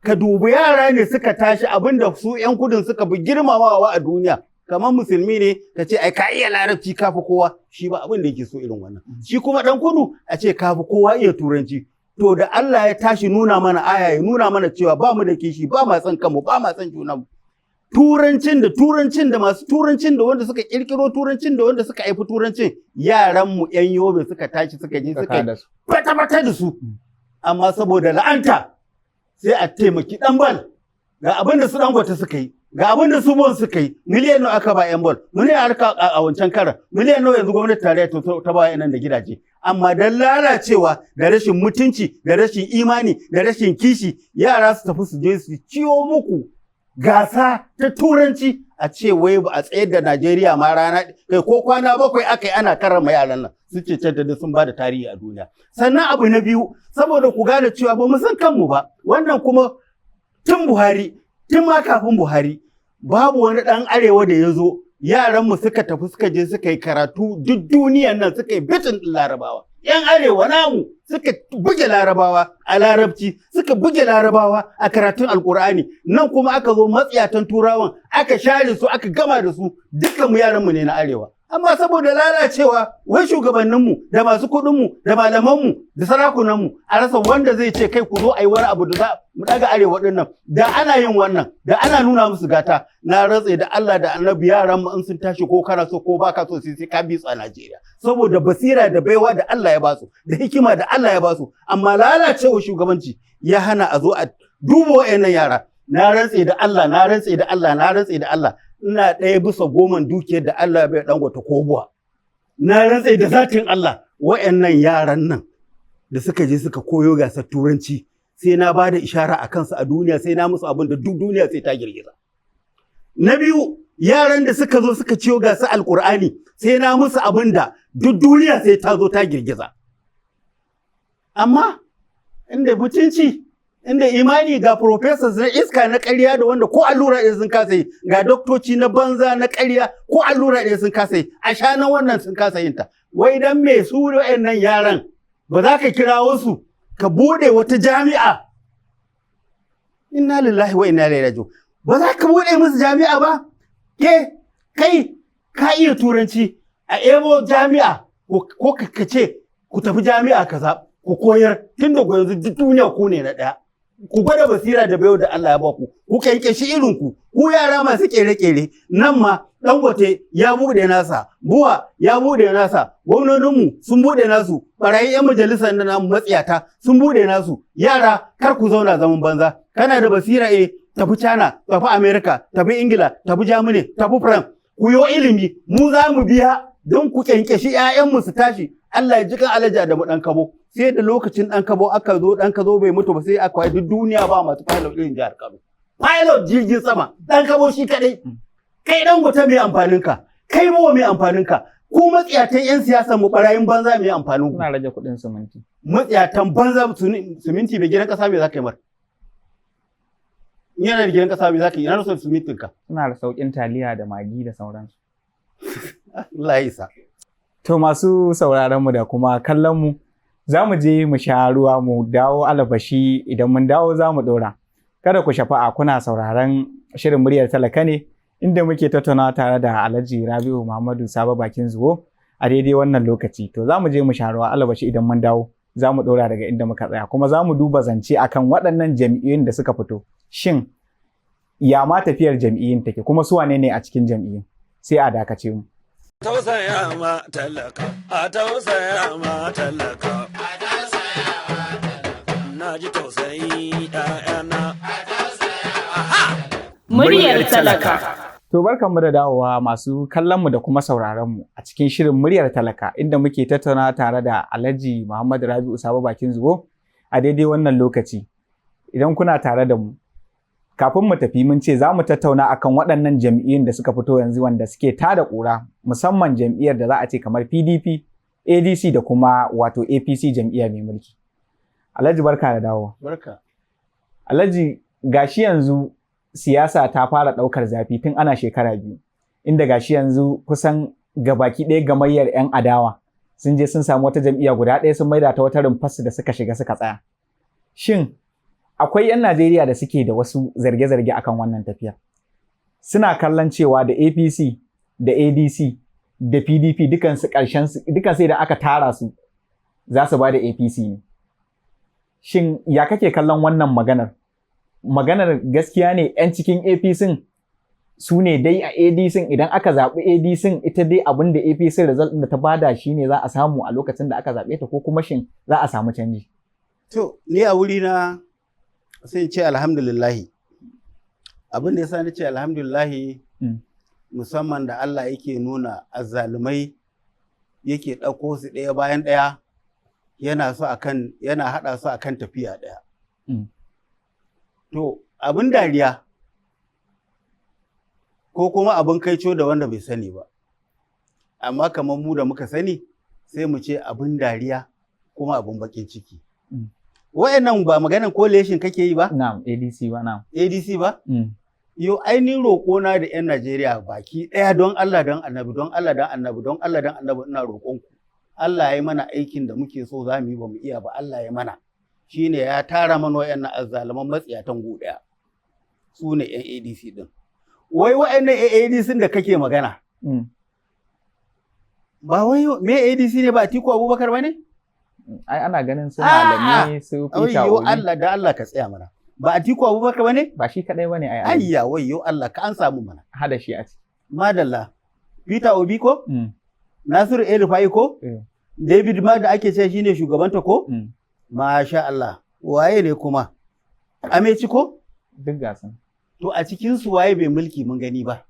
ka dubi yara ne suka tashi abin da su 'yan kudin suka bi girmamawa a duniya. Kamar musulmi ne ka ce ai ka iya larabci kafi kowa, shi ba abin da yake so irin wannan. Shi kuma dan kudu a ce kafi kowa iya turanci. To da Allah ya tashi nuna mana aya ya nuna mana cewa ba mu da kishi, ba ma san kanmu, ba ma san junanmu. Turancin da masu turancin da wanda suka kirkiro turancin da wanda suka haifi turancin, yaranmu 'yan Yobe suka tashi suka je suka fata da su. Amma saboda la'anta sai a taimaki ɗan bal, ga abin da su Dangote suka yi, ga abin da su Bon suka yi, miliyan nawa aka ba 'yan bal, miliyan aka a wancan karan, miliyan nawa yanzu gwamnati tarayya ta ba nan da gidaje. Amma dan lalacewa da rashin mutunci da rashin imani da rashin kishi, yara su tafi su je su ciwo muku gasa ta turanci a ce wai ba a tsayar da Najeriya ma rana kai ko kwana 7 aka yi ana karrama yaran nan su ce da sun ba da tarihi a duniya. Sannan abu na biyu saboda ku gane cewa ba mu san kanmu ba wannan kuma tun ma kafin Buhari babu wani ɗan arewa da ya zo yaranmu suka tafi suka je suka yi karatu duk duniyan nan suka yi bitin larabawa. ‘Yan arewa namu suka buge larabawa a larabci, suka buge larabawa a karatun alkur'ani, nan kuma aka zo matsiyatan turawan aka share su aka gama da su dukkanmu yaranmu ne na arewa. Amma saboda lalacewa wai shugabanninmu da masu kuɗinmu da malamanmu da sarakunanmu a rasa wanda zai ce kai ku zo a yi wani abu da za mu ɗaga arewa ɗin nan. Da ana yin wannan, da ana nuna musu gata, na ratse da Allah da annabi yaranmu in sun tashi ko kana so ko baka so sai ka bi su a Najeriya. Saboda basira da baiwa da Allah ya basu, da hikima da Allah ya basu, amma lalacewa shugabanci ya hana a zo a duba wa'annan yara. Na rantse da Allah, na rantse da Allah, na rantse da Allah. Ina 1/10 dukiyar da Allah bai Dangote ko buwa. Na rantse da zatin Allah wa'annan yaran nan da suka je suka koyo gasar turanci sai na bada ishara a kansu a duniya sai na musu abin da duk duniya sai ta girgiza. Na biyu yaran da suka zo suka ciyo gasar alkur'ani sai na musu abin da duk duniya sai ta zo ta girgiza. Amma inda mutunci inda imani ga professors na iska na ƙarya da wanda ko allura ɗaya sun kasa yi ga doktoci na banza na ƙarya ko allura ɗaya sun kasa yi a shanan wannan sun kasa yin ta wai dan me su waɗannan yaran ba za ka kirawo su ka bude wata jami'a inna lillahi wa inna ilaihi raji'un ba za ka bude musu jami'a ba kai ka iya turanci a ebo jami'a ko ka ce ku tafi jami'a kaza ku koyar tun da yanzu duk duniya ku ne na ɗaya. Ku gwada basira da bayo da Allah ya ba ku kyanke shi irin ku yara masu kere-kere nan ma Dangote ya bude nasa, Buwa ya bude nasa, gwamnoninmu sun bude nasu, barayi 'yan majalisar na namu matsiyata sun bude nasu, yara kar ku zauna zaman banza, kana da basira tafi China, tafi America, tafi Ingila, tafi Germany, tafi France, ku yo ilimi, mu za mu biya don ku kyanke shi 'ya'yanmu su tashi, Allah ya ji kan alaja da mu ɗan kabo. Sai da lokacin ɗan kabo aka zo ɗan kabo bai mutu ba sai aka duk duniya ba masu pilot irin jihar Kano. Pilot jirgin sama ɗan kabo shi kaɗai. Kai Dangote mai amfanin ka, kai Mawa mai amfanin ka, ku matsiyatan 'yan siyasa mu barayin banza mai amfanin ku. Suna rage kuɗin siminti. Matsiyatan banza siminti bai gidan ƙasa mai za ka yi mar. Yana da gidan ƙasa mai za ka yi, yana da son simintin ka. Suna da sauƙin taliya da magi da sauransu. Allah ya isa. To masu sauraron mu da kuma kallon mu za mu je mu sha ruwa mu dawo alabashi idan mun dawo za mu ɗora. Kada ku shafa'a kuna sauraron shirin muryar talaka ne inda muke tattaunawa tare da Alhaji Rabi'u Muhammadu Sabo Bakin Zuwo a daidai wannan lokaci. To za mu je mu sha ruwa alabashi idan mun dawo za mu ɗora daga inda muka tsaya kuma za mu duba zance akan waɗannan jam'iyyun da suka fito. Shin ya ma tafiyar jam'iyyun take kuma su wane ne a cikin jam'iyyun? Sai a dakace mu. Tausaya ma talaka, a tausaya ma talaka. Na ji tausayi ‘ya'yana. Muryar talaka. To barkanmu da dawowa masu kallonmu da kuma sauraronmu a cikin shirin muryar talaka inda muke tattauna tare da Alhaji Muhammadu Rabi'u Sabo Bakin Zuwo a daidai wannan lokaci. Idan kuna tare da mu, kafin mu tafi mun ce za mu tattauna akan waɗannan jam'iyyun da suka fito yanzu wanda suke tada ƙura musamman jam'iyyar da za a ce kamar PDP, ADC da kuma wato APC jam'iyya mai mulki. Alhaji barka da dawo. Barka. Alhaji gashi yanzu siyasa ta fara ɗaukar zafi tun ana shekara 2 inda gashi yanzu kusan gabaki ɗaya gamayyar 'yan adawa sun je sun samu wata jam'iyya guda ɗaya sun maida ta wata rumfarsu da suka shiga suka tsaya. Shin akwai 'yan Najeriya da suke da wasu zarge-zarge akan wannan tafiya. Suna kallon cewa da APC, da ADC, da PDP dukan sai da aka tara su za su ba da APC ne. Shin ya kake kallon wannan maganar? Maganar gaskiya ne 'yan cikin APC su ne dai a ADC idan aka zaɓi ADC ita dai abin da APC result da ta bada shi ne za a samu a lokacin da aka zaɓe ta ko kuma shin za a samu canji? To, ni a wuri na sai ce alhamdulillahi. Abin da ya sa ni ce alhamdulillahi musamman da Allah yake nuna azzalumai yake ɗauko su ɗaya bayan ɗaya yana haɗa su akan tafiya ɗaya. To abin dariya ko kuma abin kaico da wanda bai sani ba. Amma kamar mu da muka sani sai mu ce abin dariya kuma abin bakin ciki. Wa'annan ba maganan coalition kake yi ba? Na'am, ADC ba na'am. ADC ba? Yo ainihin roƙona da 'yan Najeriya baki ɗaya don Allah don Annabi, don Allah don Annabi, don Allah don Annabi ina roƙonku. Allah ya yi mana aikin da muke so za mu yi ba mu iya ba, Allah ya mana. Shine ya tara mana wa'annan azzaluman matsiyatan gu ɗaya. Su ne 'yan ADC ɗin. Wai wa'annan ADC da kake magana. Ba wai me ADC ne ba Atiku Abubakar ba ne? Ai ana ganin su malamai su Peter Obi. Allah da Allah ka tsaya mana. Ba Atiku Abubakar ba ne? Ba shi kadai bane ai. Ayya wayyo Allah ka an samu mana. Hada shi a ciki. Madalla. Peter Obi ko? Nasiru El Rufai ko? David ma da ake ce shine shugabanta ko? Masha Allah. Waye ne kuma? Ameci ko? Duk gasan. To a cikin su waye bai mulki mun gani ba?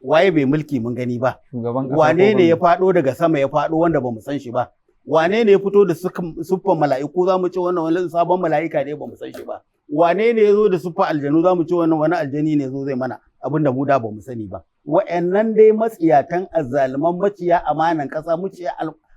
Waye bai mulki mun gani ba? Shugaban kasa. Wane ne ya faɗo daga sama ya faɗo wanda bamu san shi ba? Wane ne ya fito da siffan mala'iku za mu ce wannan wani sabon mala'ika ne bamu san shi ba? Wane ne ya zo da siffan aljanu za mu ce wannan wani aljani ne zo zai mana abin da mu da bamu sani ba? Wa'annan dai matsiyatan azzaluman maciya amanan ƙasa maciya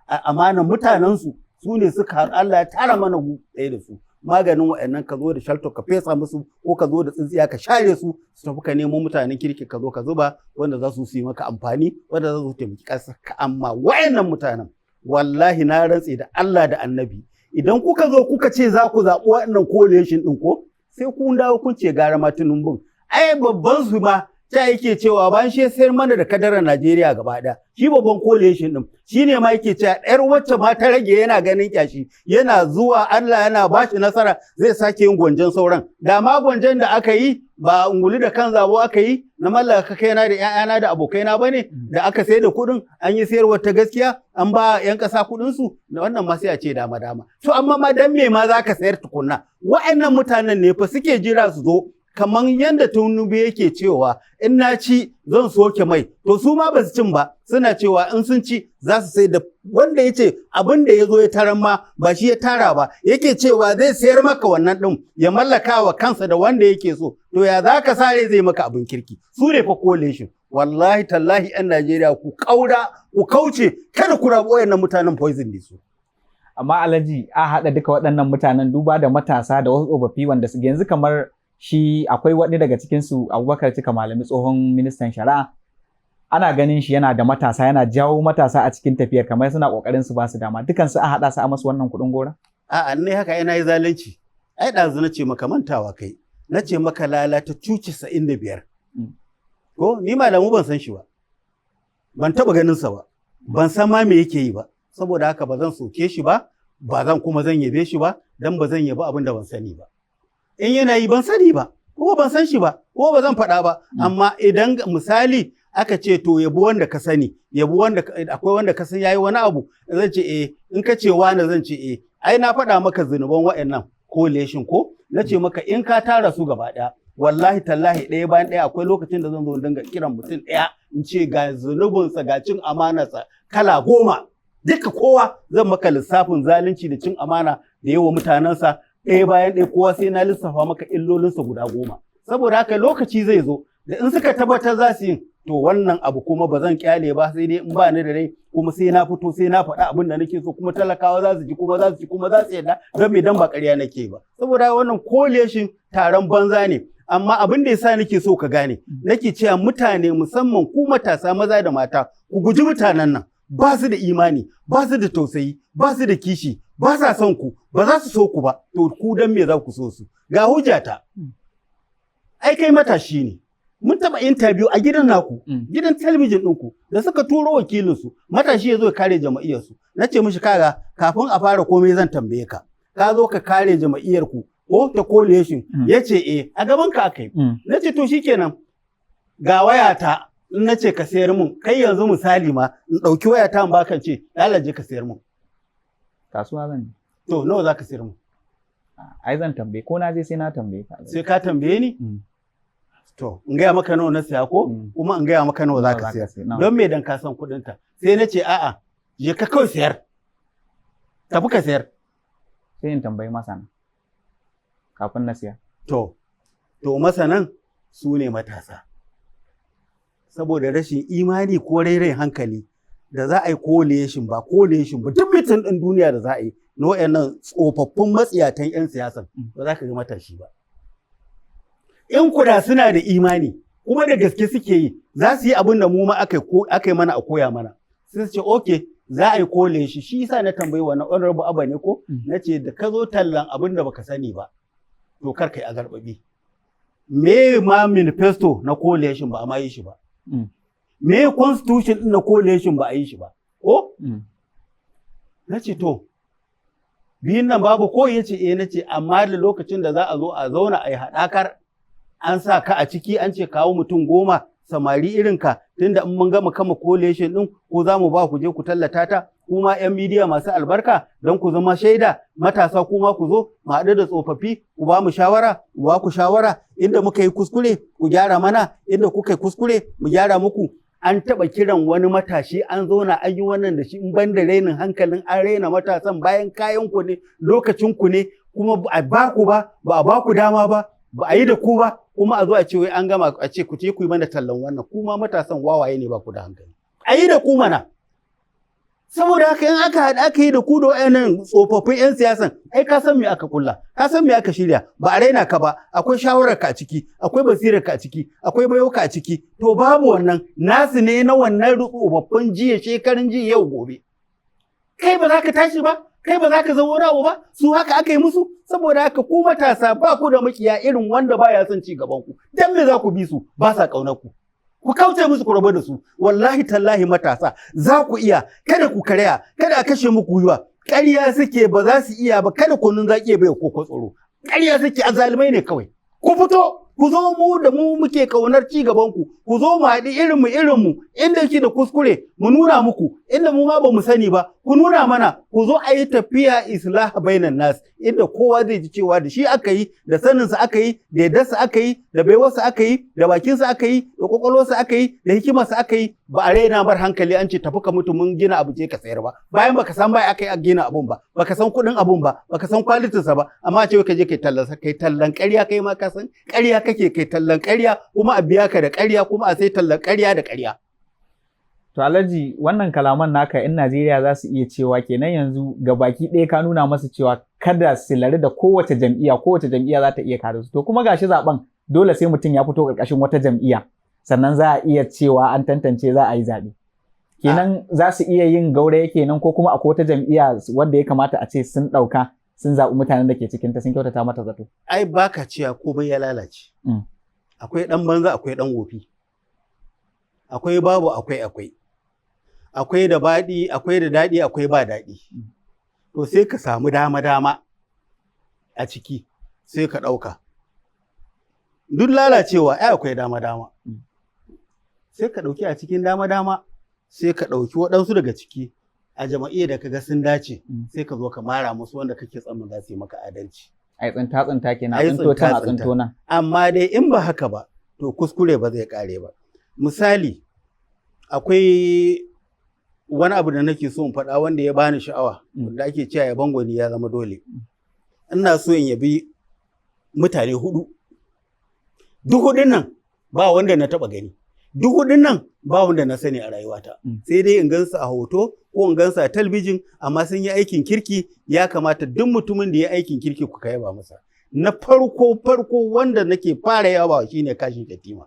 amanan mutanensu su ne suka Allah ya tara mana ɗaya da su. Maganin wa'annan ka zo da shalto ka fesa musu ko ka zo da tsintsiya ka share su su tafi ka nemo mutanen kirki ka zo ka zuba wanda za su yi maka amfani wanda za su taimaki ƙasar ka amma wa'annan mutanen wallahi na rantse da Allah da Annabi idan kuka zo kuka ce za ku zaɓi waɗannan coalition ɗin ko sai kun dawo kun ce gara ma Tinubu ai babban su ma ta yake cewa ban shi sayar mana da kadarar Najeriya gaba ɗaya shi babban coalition din shine ma yake cewa ɗayar wacce ma ta rage yana ganin kyashi yana zuwa Allah yana bashi nasara zai sake yin gwanjan sauran da ma gwanjan da aka yi ba unguli da kan zabo aka yi na mallaka kaina da ƴaƴana da abokaina bane da aka sayar da kuɗin an yi sayarwar ta gaskiya an ba ƴan ƙasa kuɗin su da wannan ma sai a ce dama to amma ma dan me ma zaka sayar tukunna wa'annan mutanen ne fa suke jira su zo kamar yadda Tinubu yake cewa in na ci zan soke mai to su ma ba su cin ba suna cewa in sun ci za su sai da wanda ya ce abin da ya zo ya taran ma ba shi ya tara ba yake cewa zai sayar maka wannan ɗin ya mallaka wa kansa da wanda yake so to ya za ka sare zai maka abin kirki su ne fa coalition wallahi tallahi 'yan Najeriya ku kauce kada ku rabu wayannan mutanen poison ne su. Amma Alhaji a haɗa duka waɗannan mutanen duba da matasa da wasu tsofaffi wanda su yanzu kamar shi akwai wani daga cikinsu Abubakar Cika Malami tsohon ministan shari'a ana ganin shi yana da matasa yana jawo matasa a cikin tafiyar kamar suna kokarin su ba su dama dukansu a haɗa su a masu wannan kuɗin gora? A'a ne haka yana yi zalunci ai ɗazu na ce maka mantawa kai na ce maka lalata cuci 95 ko ni Malamu ban san shi ba ban taɓa ganin sa ba ban san ma me yake yi ba saboda haka ba zan soke shi ba ba zan kuma zan yabe shi ba dan ba zan yabi abin da ban sani ba in yana yi ban sani ba ko ban san shi ba ko ba zan faɗa ba amma idan misali aka ce to yabi wanda ka sani yabi wanda akwai wanda ka san yayi wani abu zan ce in ka ce wani zan ce ai na faɗa maka zunuban wa'annan coalition ko na ce maka in ka tara su gaba ɗaya wallahi tallahi ɗaya bayan ɗaya akwai lokacin da zan zo dinga kiran mutum ɗaya in ce ga zunubinsa ga cin amanarsa kala 10 duka kowa zan maka lissafin zalunci da cin amana da yawa mutanensa ɗaya bayan ɗaya kowa sai na lissafa maka illolinsa guda 10 saboda haka lokaci zai zo da in suka tabbatar za su yi to wannan abu kuma ba zan kyale ba sai dai in ba ni da rai kuma sai na fito sai na faɗa abin da nake so kuma talakawa za su ji kuma za su ji kuma za su yarda don me dan ba ƙarya nake ba saboda wannan coalition taron banza ne amma abin da yasa nake so ka gane nake cewa mutane musamman ku matasa maza da mata ku guji mutanen nan ba su da imani ba su da tausayi ba su da kishi ba sa son ku ba za su so ku ba to ku dan me za ku so su ga hujjata ai kai matashi ne mun taɓa interview a gidan naku gidan talabijin ɗinku da suka turo wakilinsu matashi ya zo ya kare jama'iyyarsu na ce mishi kaga kafin a fara komai zan tambaye ka ka zo ka kare jama'iyyarku ko ta coalition ya ce a gaban ka aka yi na ce to shikenan ga wayata in na ce ka sayar mun kai yanzu misali ma in ɗauki wayata in baka ce lalaje ka sayar mun kasuwa zan to nawa za ka sayar mun ai zan tambaye ko na je sai na tambaye ka sai ka tambaye ni to in gaya maka nawa na siya ko kuma in gaya maka nawa za ka siyar don me dan ka san kuɗin ta sai na ce a'a je ka kawai sayar tafi ka sayar sai in tambayi masana kafin na siya to masanan su ne matasa saboda rashin imani ko rairayin hankali da za a yi coalition ba duk mitin ɗin duniya da za a yi na wayannan tsofaffin matsiyatan 'yan siyasan ba za ka ga matashi ba. In kuda suna da imani kuma da gaske suke yi za su yi abin da mu ma aka yi mana a koya mana. Sai su ce okay za a yi coalition, shi yasa na tambayi wannan honorable Abba ne ko na ce da ka zo tallan abin da baka sani ba to kar kai azarbabi. Me ma manifesto na coalition ba a ma yi shi ba. Me constitution din na coalition ba a yi shi ba. Ko? Na ce to biyun nan babu ko ya ce na ce amma da lokacin da za a zo a zauna a yi haɗakar an sa ka a ciki an ce kawo mutum 10 samari irinka tunda in mun gama kama coalition din ko za mu ba ku je ku tallata ta kuma 'yan midiya masu albarka don ku zama shaida matasa kuma ku zo mu haɗu da tsofaffi ku ba mu shawara ku ba ku shawara inda muka yi kuskure ku gyara mana inda kuka yi kuskure mu gyara muku. An taɓa kiran wani matashi an zauna an yi wannan da shi in ban da rainin hankalin an raina matasan bayan kayan ku ne lokacin ku ne kuma ba a ba ku ba a ba ku dama ba a yi da ku ba kuma a zo a ce wai an gama a ce ku je ku yi mana tallan wannan kuma matasan wawaye ne ba ku da hankali a yi da ku mana. Saboda haka in aka yi da ku da wayannan tsofaffin 'yan siyasan ai ka san me aka kulla ka san me aka shirya ba a raina ka ba akwai shawarar ka a ciki akwai basirar ka a ciki akwai bayo ka a ciki to babu wannan nasu ne na wannan tsofaffin jiya shekarun jiya yau gobe kai ba za ka tashi ba kai ba za ka zama wani abu ba su haka aka yi musu. Saboda haka ku matasa ba ku da makiya irin wanda baya son ci gaban ku dan me za ku bi su ba sa kaunar ku. Ku kauce musu ku rabu da su wallahi tallahi matasa za ku iya kada ku karya kada a kashe muku yiwa ƙarya suke ba za su iya ba kada kunun zaki bai ko tsoro ƙarya suke azalimai ne kawai ku fito ku zo mu da mu muke kaunar ci gaban ku zo mu haɗi irin mu inda yake da kuskure mu nuna muku inda mu ma ba mu sani ba ku nuna mana ku zo a yi tafiya islah bainan nas inda kowa zai ji cewa da shi aka yi da saninsa aka yi da yaddarsa aka yi da baiwarsa aka yi da bakinsa aka yi da kwakwalwarsa aka yi da hikimarsa aka yi ba a raina bar hankali an ce tafi ka mutu mun gina abu je ka sayar ba bayan baka san bai aka yi a gina abun ba baka san kuɗin abun ba baka san kwalitinsa ba amma ce ka je kai tallan ƙarya kai ma ka san ƙarya kake kai tallan ƙarya kuma a biya ka da ƙarya kuma a sai tallan ƙarya da ƙarya. To Alhaji wannan kalaman naka 'yan Najeriya za su iya cewa kenan yanzu ga baki ɗaya ka nuna masu cewa kada su lari da kowace jam'iyya za ta iya kare su. To kuma gashi zaben dole sai mutum ya fito ƙarƙashin wata jam'iyya sannan za a iya cewa an tantance za a yi zaɓe. Kenan za su iya yin gauraye kenan ko kuma akwai wata jam'iyya wadda ya kamata a ce sun ɗauka sun zaɓi mutanen da ke cikinta sun kyautata mata zato. Ai baka cewa komai ya lalace. Akwai ɗan banza akwai ɗan wofi. Akwai babu akwai. Akwai da baɗi akwai da daɗi akwai ba daɗi. To sai ka samu dama a ciki sai ka ɗauka. Duk lalacewa ai akwai dama. Sai ka ɗauki a cikin dama sai ka ɗauki waɗansu daga ciki a jama'iyyar da kaga sun dace sai ka zo ka mara musu wanda kake tsammin za su yi maka adalci. Ai tsinta kenan tsinto nan. Amma dai in ba haka ba to kuskure ba zai kare ba. Misali akwai wani abu da nake so in faɗa wanda ya bani sha'awa da ake cewa yaban gwani ya zama dole. Ina so in yabi mutane 4. Duk 4 nan ba wanda na taɓa gani. Duk 4 nan ba wanda na sani a rayuwata. Sai dai in gansu a hoto ko in gansu a talbijin amma sun yi aikin kirki ya kamata duk mutumin da ya aikin kirki ku kai ba masa. Na farko wanda nake fara yawa shine Kashin Shettima.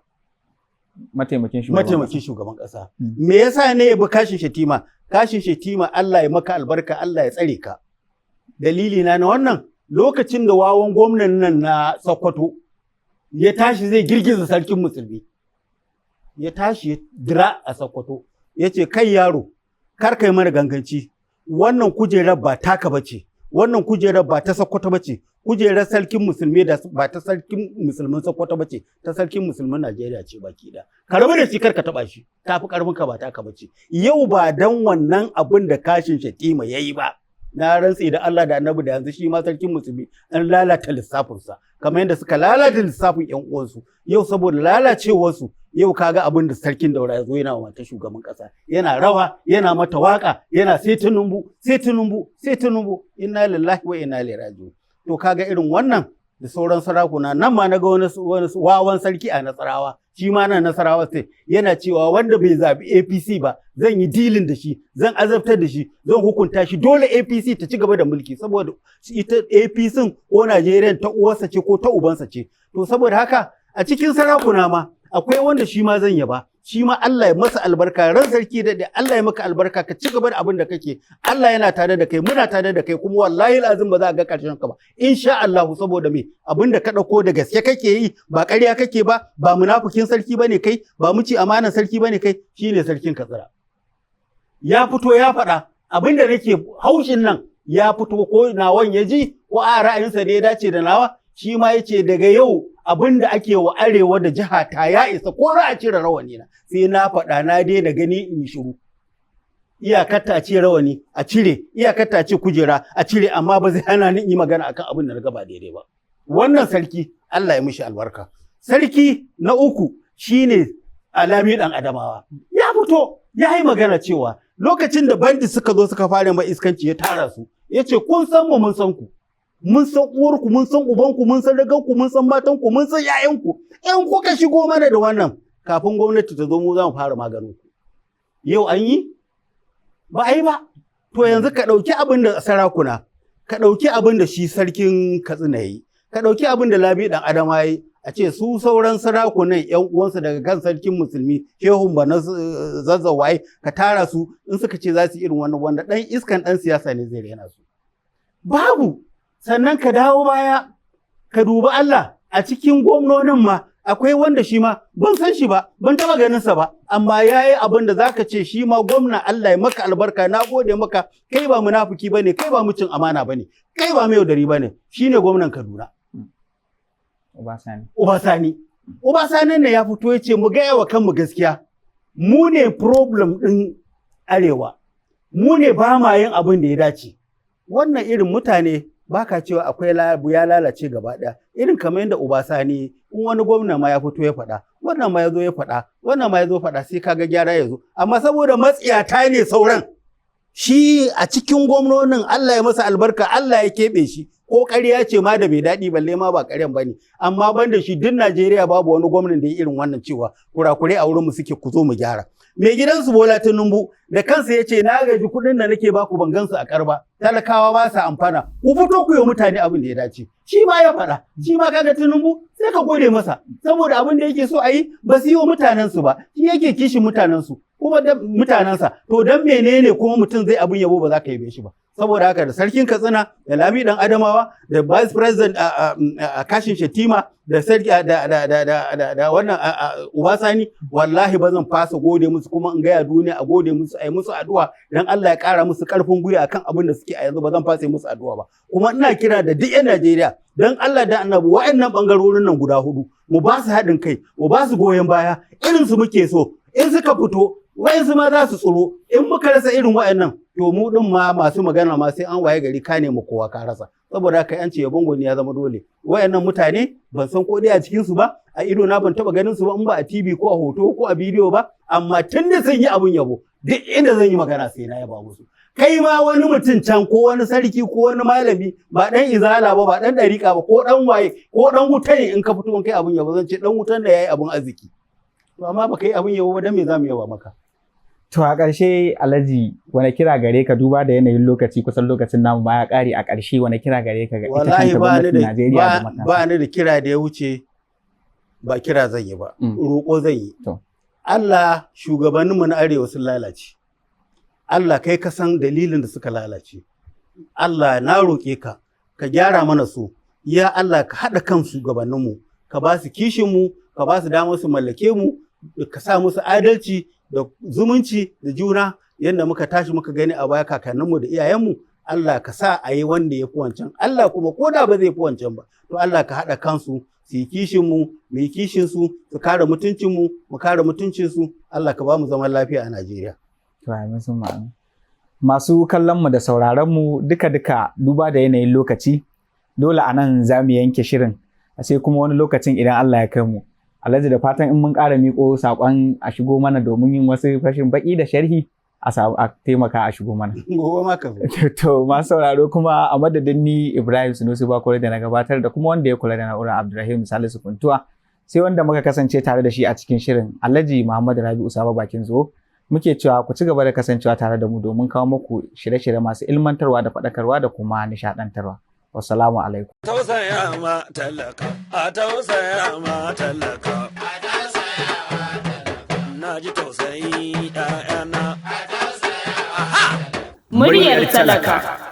Mataimakin shugaban ƙasa. Me yasa ne ya bi Kashin Shettima? Kashin Shettima Allah ya maka albarka Allah ya tsare ka. Dalili na wannan lokacin da wawan gwamnan nan na Sokoto ya tashi zai girgiza sarkin musulmi. Ya tashi ya dira a Sokoto ya ce kai yaro kar kai mana ganganci wannan kujerar ba taka bace wannan kujerar ba ta Sokoto bace kujerar sarkin musulmi da ba ta sarkin musulmin Sokoto bace ta sarkin musulmin Najeriya ce baki da ka rabu da shi kar ka taba shi tafi karfin ka ba taka bace yau ba dan wannan abin da Kashin Shettima yayi ba na rantsi da Allah da Annabi da yanzu shi ma sarkin musulmi an lalata lissafinsa kamar yadda suka lalata lissafin ƴan uwansu yau saboda lalacewarsu yau kaga abin da sarkin Daura ya zo yana wa mata shugaban kasa yana rawa yana mata waka yana sai Tinubu inna lillahi wa inna ilaihi raji'un to kaga irin wannan da sauran sarakuna nan ma naga wani wawan sarki a Nasarawa shi ma na Nasarawa State yana cewa wanda bai zaɓi APC ba zan yi dilin da shi, zan azabtar da shi, zan hukunta shi, dole APC ta ci gaba da mulki saboda ita APC ko Najeriya ta uwarsa ce ko ta ubansa ce. To saboda haka a cikin sarakuna ma akwai wanda shi ma zan yaba, shi ma Allah ya masa albarka, ran sarki da Allah ya maka albarka, ka ci gaba da abin da kake, Allah yana tare da kai, muna tare da kai, kuma wallahi lazim ba za a ga karshen ka ba insha Allah, saboda me abin da ka dauko da gaske kake yi, ba ƙarya kake ba munafikin sarki bane kai, ba muci amanan sarki bane kai, shine sarkin Katsina. Ya fito ya faɗa abin da nake haushin nan, ya fito ko nawan ya ji ko a ra'ayinsa ne ya dace da nawa, shi ma yace daga yau abin da ake wa arewa da jiha ta ya isa, ko za a cire rawani na sai na faɗa, na daina gani in yi shiru. Iyakar ta ce rawani a cire, iyakar ta ce kujera a cire, amma ba zai hana ni yi magana akan abin da na gaba daidai ba. Wannan sarki Allah ya mishi albarka. Sarki na uku shine Alami dan Adamawa. Ya fito ya yi magana cewa lokacin da bandi suka zo suka fara mai iskanci ya tara su, ya ce kun san mu mun san ku, mun san uwarku, mun san ubanku, mun san raganku, mun san matanku, mun san ƴaƴanku. In kuka shigo mana da wannan, kafin gwamnati ta zo mu za mu fara maganin ku. Yau an yi? Ba a yi ba. To yanzu ka ɗauki abin da sarakuna, ka ɗauki abin da shi sarkin Katsina ya yi, ka ɗauki abin da Lami ɗan Adama ya yi, a ce su sauran sarakunan ƴan uwansu daga kan sarkin musulmi, shehun ba na zazzawaye, ka tara su in suka ce za su irin wannan, wanda ɗan iskan ɗan siyasa ne zai rena su. Babu. Sannan ka dawo baya ka dubi Allah, a cikin gwamnonin ma akwai wanda shi ma ban san shi ba, ban taba ganin sa ba, amma yayi abin da zaka ce shi ma gwamna, Allah ya maka albarka, na gode maka, kai ba munafiki bane, kai ba mucin amana bane, kai ba mai yaudari bane, shine gwamnan Kaduna. Obasani ne ya fito ya ce mu gaya wa kanmu gaskiya, mu ne problem ɗin arewa, mu ne ba ma yin abin da ya dace. Wannan irin mutane baka cewa akwai ya lalace gaba ɗaya, irin kamar yadda Obasani, in wani gwamna ma ya fito ya faɗa, wannan ma ya zo ya faɗa, wannan ma ya zo faɗa, sai kaga gyara ya zo. Amma saboda matsiyata ne sauran, shi a cikin gwamnonin Allah ya masa albarka, Allah ya keɓe shi, ko ƙarya ce ma da bai daɗi, balle ma ba ƙaryan ba ne. Amma ban da shi duk Najeriya babu wani gwamnan da ya irin wannan cewa kurakurai a wurinmu suke, ku zo mu gyara. Mai gidansu Bola Tinubu da kansa ya ce na gaji kuɗin da nake baku ban gansu a karba, talakawa ba sa amfana, ku fito ku yi mutane abin da ya dace. Shi ma ya faɗa, shi ma kaga Tinubu sai ka gode masa, saboda abin da yake so a yi ba su yi wa mutanensu ba, shi yake kishin mutanensu kuma da mutanensa. To dan menene kuma mutum zai abin yabo ba za ka yabe shi ba? Saboda haka da sarkin Katsina, da Lami dan Adamawa, da Vice President Kashin Shettima, da sarki da wannan Obasani, wallahi ba zan fasa gode musu, kuma in gaya duniya a gode musu, a yi musu addu'a dan Allah ya ƙara musu ƙarfin gwiwa akan abin da suke a yanzu, ba zan fasa musu addu'a ba. Kuma ina kira da duk 'yan Najeriya dan Allah da Annabi, wa'annan bangarorin nan guda hudu mu ba su haɗin kai, mu ba su goyon baya, irin su muke so. In suka fito wa'ansu ma za su tsoro, in muka rasa irin wa'annan, to mu din ma masu magana ma sai an waye gari ka ne mu kowa ka rasa. Saboda haka yanci ya bangoni ya zama dole. Wa'annan mutane ban san ko dai a cikin su ba, a ido na ban taba ganin su ba, in ba a TV ko a hoto ko a bidiyo ba, amma tun da sun yi abun yabo, duk inda zan yi magana sai na yaba musu. Kai ma wani mutum can ko wani sarki ko wani malami, ba dan izala ba, ba dan dariƙa ba, ko dan waye ko dan wuta ne, in ka fito in kai abun yabo zan ce dan wutan da yayi abun arziki. To amma baka yi abun yabo ba, dan me zamu yaba maka? To a ƙarshe Alhaji, wani kira gare ka, duba da yanayin lokaci, kusan lokacin namu ma ya ƙare, a ƙarshe wani kira gare ka ga ita kanta gwamnatin Najeriya da matasa? Ba ni da kira da ya wuce, ba kira zan yi ba, roƙo zan yi. Allah, shugabanninmu na arewa sun lalace. Allah kai ka san dalilin da suka lalace. Allah na roƙe ka, ka gyara mana su. Ya Allah ka haɗa kan shugabanninmu, ka ba su kishinmu, ka ba su damar su mallake mu, ka sa musu adalci da zumunci da juna, yadda muka tashi muka gani a baya kakanninmu da iyayenmu. Allah ka sa a yi wanda ya fi wancan. Allah kuma ko da ba zai fi wancan ba, to Allah ka haɗa kansu su yi kishinmu, mu yi kishinsu, su kare mutuncinmu, mu kare mutuncinsu. Allah ka ba mu zaman lafiya a Najeriya. Masu kallonmu da sauraronmu duka-duka, duba da yanayin lokaci, dole a nan za mu yanke shirin, sai kuma wani lokacin idan Allah ya kai mu. Alhaji, da fatan in mun ƙara miƙo saƙon a shigo mana domin yin wasu fashin baƙi da sharhi, a taimaka a shigo mana. To masu sauraro, kuma a madadin ni Ibrahim Sunusi Bakore da na gabatar, da kuma wanda ya kula da na'urar Abdulrahim Salisu Funtuwa, sai wanda muka kasance tare da shi a cikin shirin Alhaji Muhammad Rabi'u Sabo Bakin Zo, muke cewa ku ci gaba da kasancewa tare da mu domin kawo muku shirye-shirye masu ilmantarwa da faɗakarwa da kuma nishaɗantarwa. Wassalamu alaikum. Tausaya ma talaka, a tausaya ma talaka. Na ji tausayi ‘ya'yana. Muryar talaka.